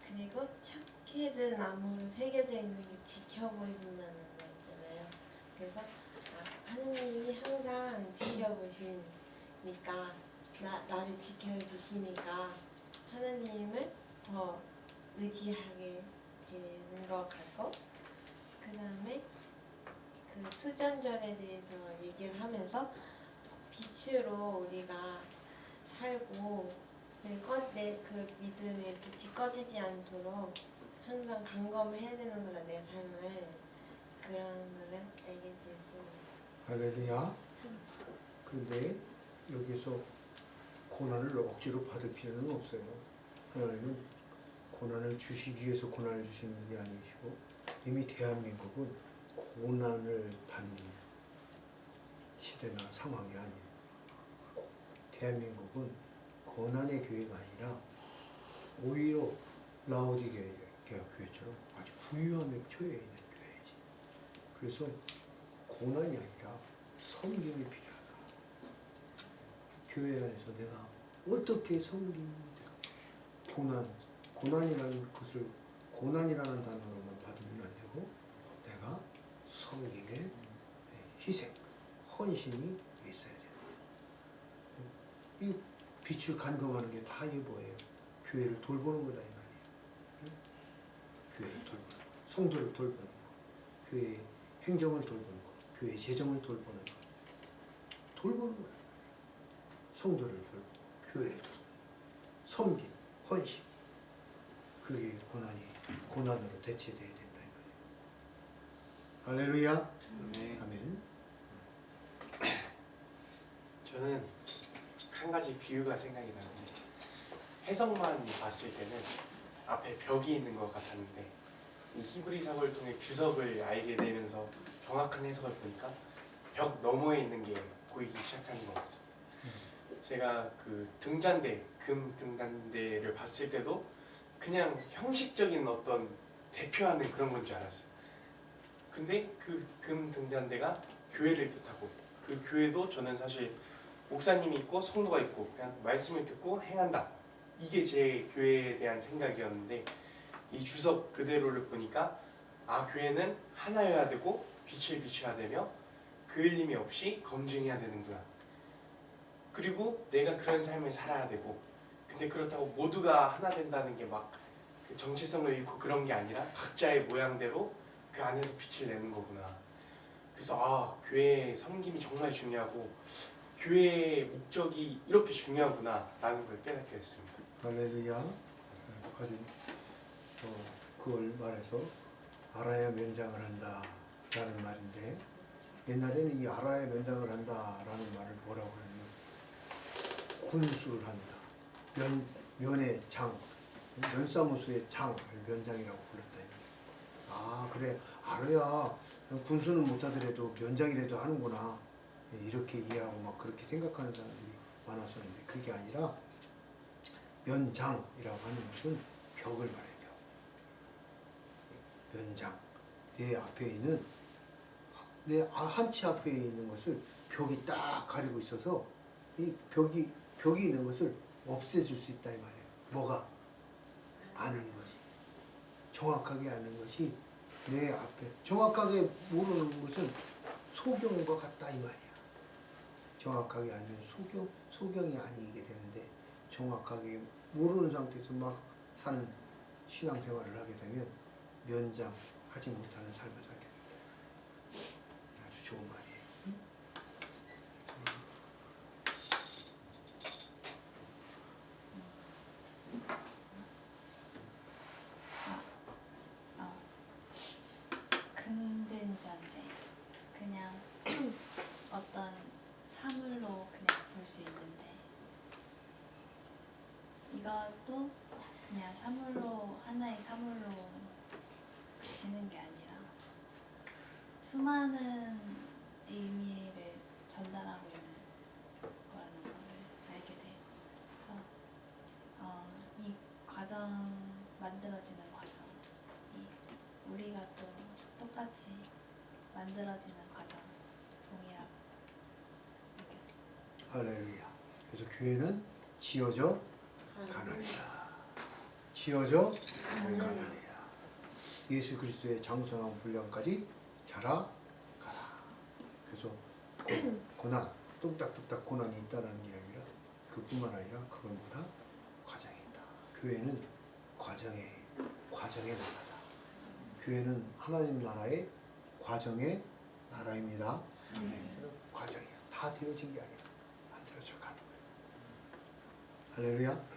그리고 착해드 나무로 새겨져 있는 게 지켜보신다는 거 있잖아요. 그래서 하나님이 항상 지켜보시니까 나를 지켜주시니까 하나님을 더 의지하게 되는 것 같고 그 다음에 그 수전절에 대해서 얘기를 하면서 빛으로 우리가 살고 그 믿음의 빛이 꺼지지 않도록 항상 감검해야 되는 거다 내 삶을 그런 거를 알게 되었습니다. 할렐루야. 그런데 여기서 고난을 억지로 받을 필요는 없어요. 하나님은 고난을 주시기 위해서 고난을 주시는 게 아니시고 이미 대한민국은 고난을 받는 시대나 상황이 아니에요. 대한민국은 고난의 교회가 아니라 오히려 라오디게아 교회처럼 아주 부유함에 처해 있는 교회지. 그래서 고난이 아니라 섬김이 필요하다. 교회 안에서 내가 어떻게 섬깁니다. 고난이라는 것을 고난이라는 단어로만 받으면 안 되고 내가 섬김 헌신이 있어야 돼요. 이 빛을 간검하는 게 다 이게 뭐예요? 교회를 돌보는 거다 이 말이에요. 응? 교회를 돌보는 거, 성도를 돌보는 거, 교회의 행정을 돌보는 거, 교회의 재정을 돌보는 거, 돌보는 거예요. 성도를 돌보고 교회를 돌보고 섬김, 헌신. 그게 고난으로 대체돼야 된다 이 말이에요. 할렐루야. 네. 아멘. 저는 한 가지 비유가 생각이 나는데 해석만 봤을 때는 앞에 벽이 있는 것 같았는데 이 히브리서를 통해 주석을 알게 되면서 정확한 해석을 보니까 벽 너머에 있는 게 보이기 시작하는 것 같습니다. 제가 그 등잔대, 금 등잔대를 봤을 때도 그냥 형식적인 어떤 대표하는 그런 건 줄 알았어요. 근데 그 금 등잔대가 교회를 뜻하고 그 교회도 저는 사실 목사님이 있고 성도가 있고 그냥 말씀을 듣고 행한다. 이게 제 교회에 대한 생각이었는데 이 주석 그대로를 보니까 아 교회는 하나여야 되고 빛을 비춰야 되며 그을림이 없이 검증해야 되는구나. 그리고 내가 그런 삶을 살아야 되고 근데 그렇다고 모두가 하나 된다는 게 막 그 정체성을 잃고 그런 게 아니라 각자의 모양대로 그 안에서 빛을 내는 거구나. 그래서 아 교회의 섬김이 정말 중요하고 교회의 목적이 이렇게 중요하구나 라는 걸 깨닫게 됐습니다. 할렐루야. 아주 그걸 말해서 알아야 면장을 한다 라는 말인데 옛날에는 이 알아야 면장을 한다 라는 말을 뭐라고 하냐면 군수를 한다. 면의 장, 면사무소의 장, 면장이라고 불렀다. 아 그래 알아야 군수는 못하더라도 면장이라도 하는구나 이렇게 이해하고 막 그렇게 생각하는 사람들이 많았었는데 그게 아니라 면장이라고 하는 것은 벽을 말해요. 면장. 내 앞에 있는 내 한 치 앞에 있는 것을 벽이 딱 가리고 있어서 이 벽이 있는 것을 없애줄 수 있다 이 말이에요. 뭐가? 아는 것이. 정확하게 아는 것이 내 앞에 정확하게 모르는 것은 소경과 같다 이 말이야. 정확하게 알면 소경이 아니게 되는데 정확하게 모르는 상태에서 막 사는 신앙생활을 하게 되면 면장하지 못하는 삶을 살게 된다. 아주 좋은 말이에요. 금등잔대 그냥 어떤 사물로 그냥 볼 수 있는데 이것도 그냥 사물로 하나의 사물로 그치는 게 아니라 수많은 의미를 전달하고 있는 거라는 거를 알게 돼서 이 과정 만들어지는 과정이 우리가 또 똑같이 만들어지는 과정 동일하고 느꼈습니다. 할렐루야. 그래서 교회는 지어져 가느니라. 지어져 가느니라. 예수 그리스도의 장성한 분량까지 자라가라. 그래서 고난, 뚝딱뚝딱 고난이 있다는 게 아니라 그뿐만 아니라 그것보다 과정이 있다. 교회는 과정의 나라다. 교회는 하나님 나라의 과정의 나라입니다. 과정이야. 다 되어진 게 아니라 만들어져 가는 거예요. 할렐루야.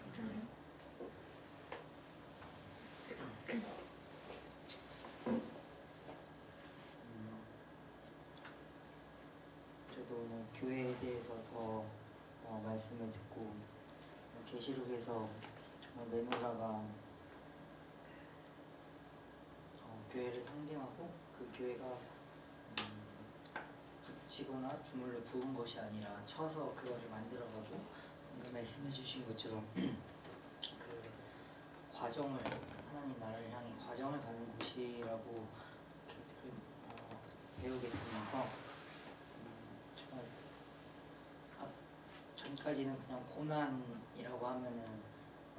그래도 오늘 교회에 대해서 더 말씀을 듣고 계시록에서 정말 메노라가 교회를 상징하고 그 교회가 붙이거나 주물러 부은 것이 아니라 쳐서 그거를 만들어가고 방금 말씀해 주신 것처럼 그 과정을 하나님 나라를 향해 과정을 가는 곳이라고 이렇게 배우게 되면서 정말 전까지는 그냥 고난이라고 하면은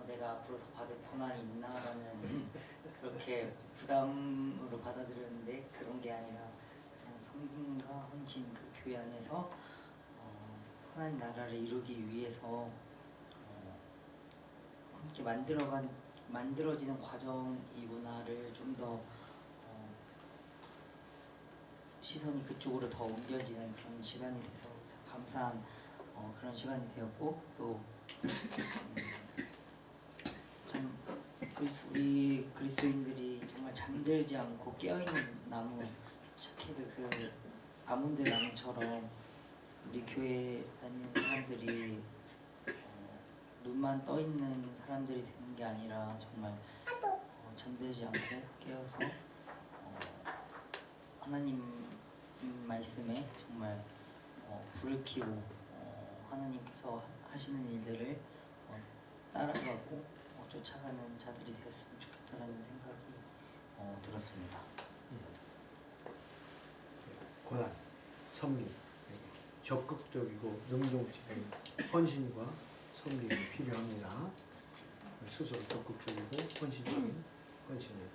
내가 앞으로 더 받을 고난이 있나라는 그렇게 부담으로 받아들였는데 그런 게 아니라 그냥 섬김과 헌신 그 교회 안에서 하나님 나라를 이루기 위해서 함께 만들어지는 과정이구나를 좀 더 시선이 그쪽으로 더 옮겨지는 그런 시간이 돼서 참 감사한 그런 시간이 되었고 또 참 우리 그리스도인들이 정말 잠들지 않고 깨어있는 나무 샤케드 그 아몬드 나무처럼 우리 교회 다니는 사람들이 눈만 떠 있는 사람들이 되는 게 아니라 정말 잠들지 않고 깨어서 하나님 말씀에 정말 불을 켜고 하나님께서 하시는 일들을 따라가고 쫓아가는 자들이 됐으면 좋겠다라는 생각이 들었습니다. 고난, 섬김, 적극적이고 능동적인 헌신과 섬김이 필요합니다. 스스로 적극적이고 헌신적인 헌신이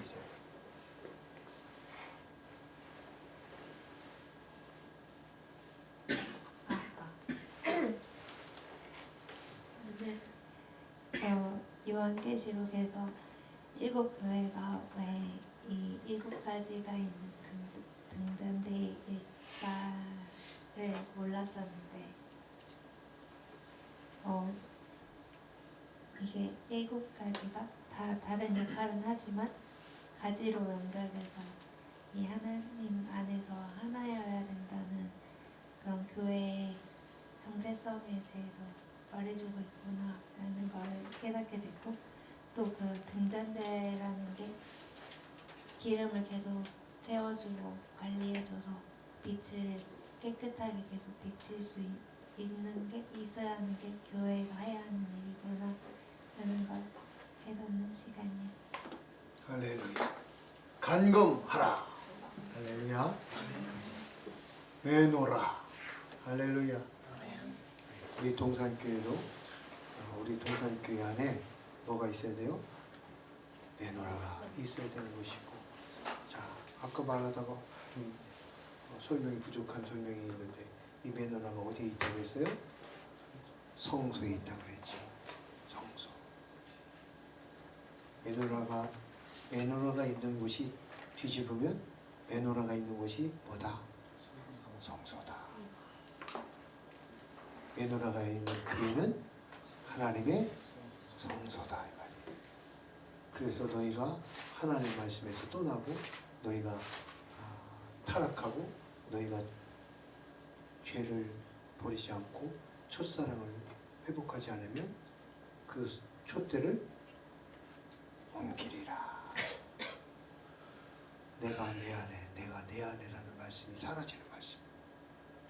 있어요. 요한계시록에서 7교회가 왜 이 7가지가 있는 등잔대일까를 몰랐었는데 이게 7가지가 다 다른 역할은 하지만 가지로 연결돼서 이 하나님 안에서 하나여야 된다는 그런 교회의 정체성에 대해서 말해주고 있구나 라는 걸 깨닫게 됐고 또 그 등잔대라는 게 기름을 계속 채워주고 관리해줘서 빛을 깨끗하게 계속 비칠 수 있는 게 있어야 하는 게 교회가 해야 하는 일이구나 라는 걸 깨닫는 시간이었어요. 할렐루야. 간검하라. 할렐루야. 내놓으라. 할렐루야. 우리 동산교회 안에 뭐가 있어야 돼요? 내놓으라가 있어야 되는 것이고, 자, 아까 말하다가 좀 설명이 부족한 설명이 있는데 이 내놓으라가 어디에 있다고 했어요? 성소에 있다고 그랬죠. 성소. 메노라가 있는 곳이 뒤집으면 메노라가 있는 곳이 뭐다? 성소다. 메노라가 있는 교회는 하나님의 성소다 이 말이에요. 그래서 너희가 하나님 말씀에서 떠나고 너희가 타락하고 너희가 죄를 버리지 않고 첫사랑을 회복하지 않으면 그 촛대를 옮기리라. 내가 내 안에, 내가 내 안에라는 말씀이 사라지는 말씀.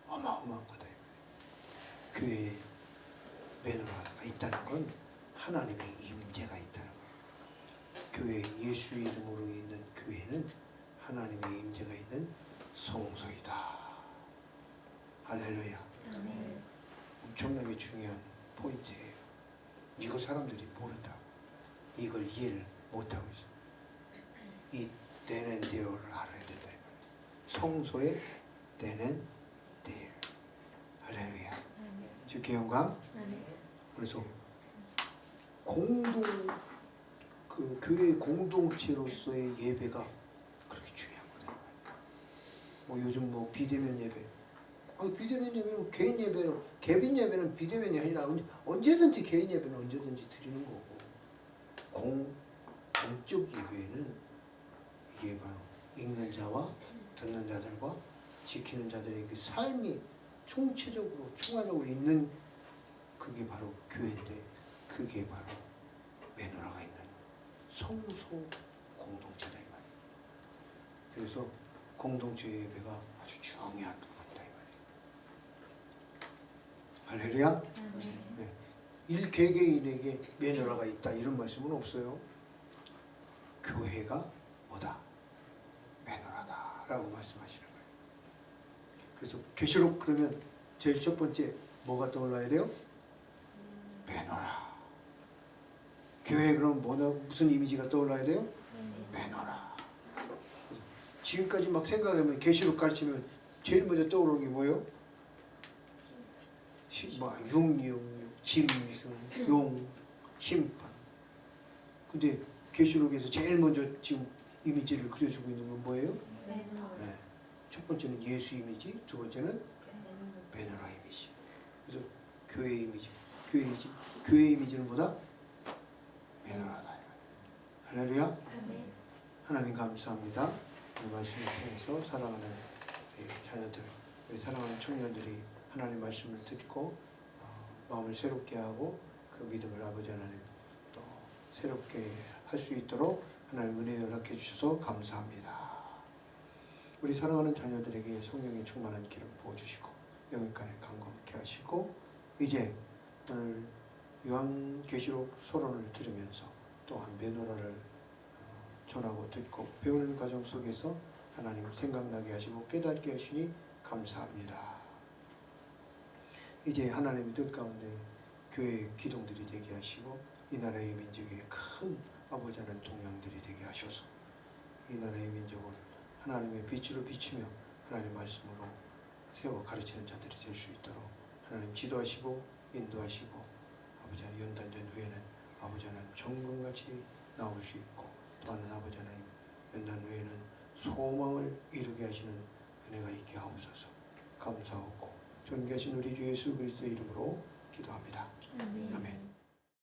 어마어마한 거다. 교회에 메노라가 있다는 건 하나님의 임재가 있다는 거예요. 교회 예수 이름으로 있는 교회는 하나님의 임재가 있는 성소이다. 할렐루야. 엄청나게 중요한 포인트예요. 이걸 사람들이 모른다고. 이걸 이해를 못하고 있어요. 이 then and there를 알아야 된다. 성소의 then and there. 할렐루야. 저 개영과 그래서 그 교회 공동체로서의 예배가 그렇게 중요한 거다. 뭐 요즘 뭐 비대면 예배, 비대면 예배는 개인 예배로, 개인 예배는 비대면이 아니라 언제든지 개인 예배는 언제든지 드리는 거고, 공적 예배는 이게 바로 읽는 자와 듣는 자들과 지키는 자들의 그 삶이 총체적으로 총화적으로 있는 그게 바로 교회인데, 그게 바로 메노라가 있는 성소 공동체다 이 말이에요. 그래서 공동체 예배가 아주 중요한 부분이다 이 말이에요. 할렐루야. 네. 일개개인에게 메노라가 있다 이런 말씀은 없어요. 교회가 뭐다? 메노라다라고 말씀하시는 거예요. 그래서 계시록 그러면 제일 첫 번째 뭐가 떠올라야 돼요? 메노라. 교회 그럼 무슨 이미지가 떠올라야 돼요? 메노라. 지금까지 막 생각하면 계시록 가르치면 제일 먼저 떠오르는 게 뭐예요? 육육, 짐승, 용, 심판. 근데 계시록에서 제일 먼저 지금 이미지를 그려주고 있는 건 뭐예요? 네. 첫 번째는 예수 이미지, 두 번째는 메노라 이미지. 그래서 교회 이미지, 교회 이미지는 뭐다? 메노라다. 할렐루야. 하나님 감사합니다. 오늘 말씀을 통해서 사랑하는 자녀들, 우리 사랑하는 청년들이 하나님 말씀을 듣고 마음을 새롭게 하고 그 믿음을 아버지 하나님 또 새롭게 할 수 있도록 하나님 은혜 연락해 주셔서 감사합니다. 우리 사랑하는 자녀들에게 성령의 충만한 기름 부어주시고 영육간에 강건케 하시고 이제 오늘 요한계시록 서론을 들으면서 또한 메노라를 전하고 듣고 배우는 과정 속에서 하나님 생각나게 하시고 깨닫게 하시니 감사합니다. 이제 하나님의 뜻 가운데 교회의 기둥들이 되게 하시고 이 나라의 민족의 큰 아버지 하나님 동향들이 되게 하셔서 이 나라의 민족을 하나님의 빛으로 비추며 하나님 말씀으로 세워 가르치는 자들이 될 수 있도록 하나님 지도하시고 인도하시고 아버지 하나님 연단전 후에는 아버지 하나님 정금같이 나올 수 있고 또 하나님 아버지 하나님 연단 후에는 소망을 이루게 하시는 은혜가 있게 하옵소서. 감사하고 존귀하신 우리 주 예수 그리스도의 이름으로 기도합니다. 아멘.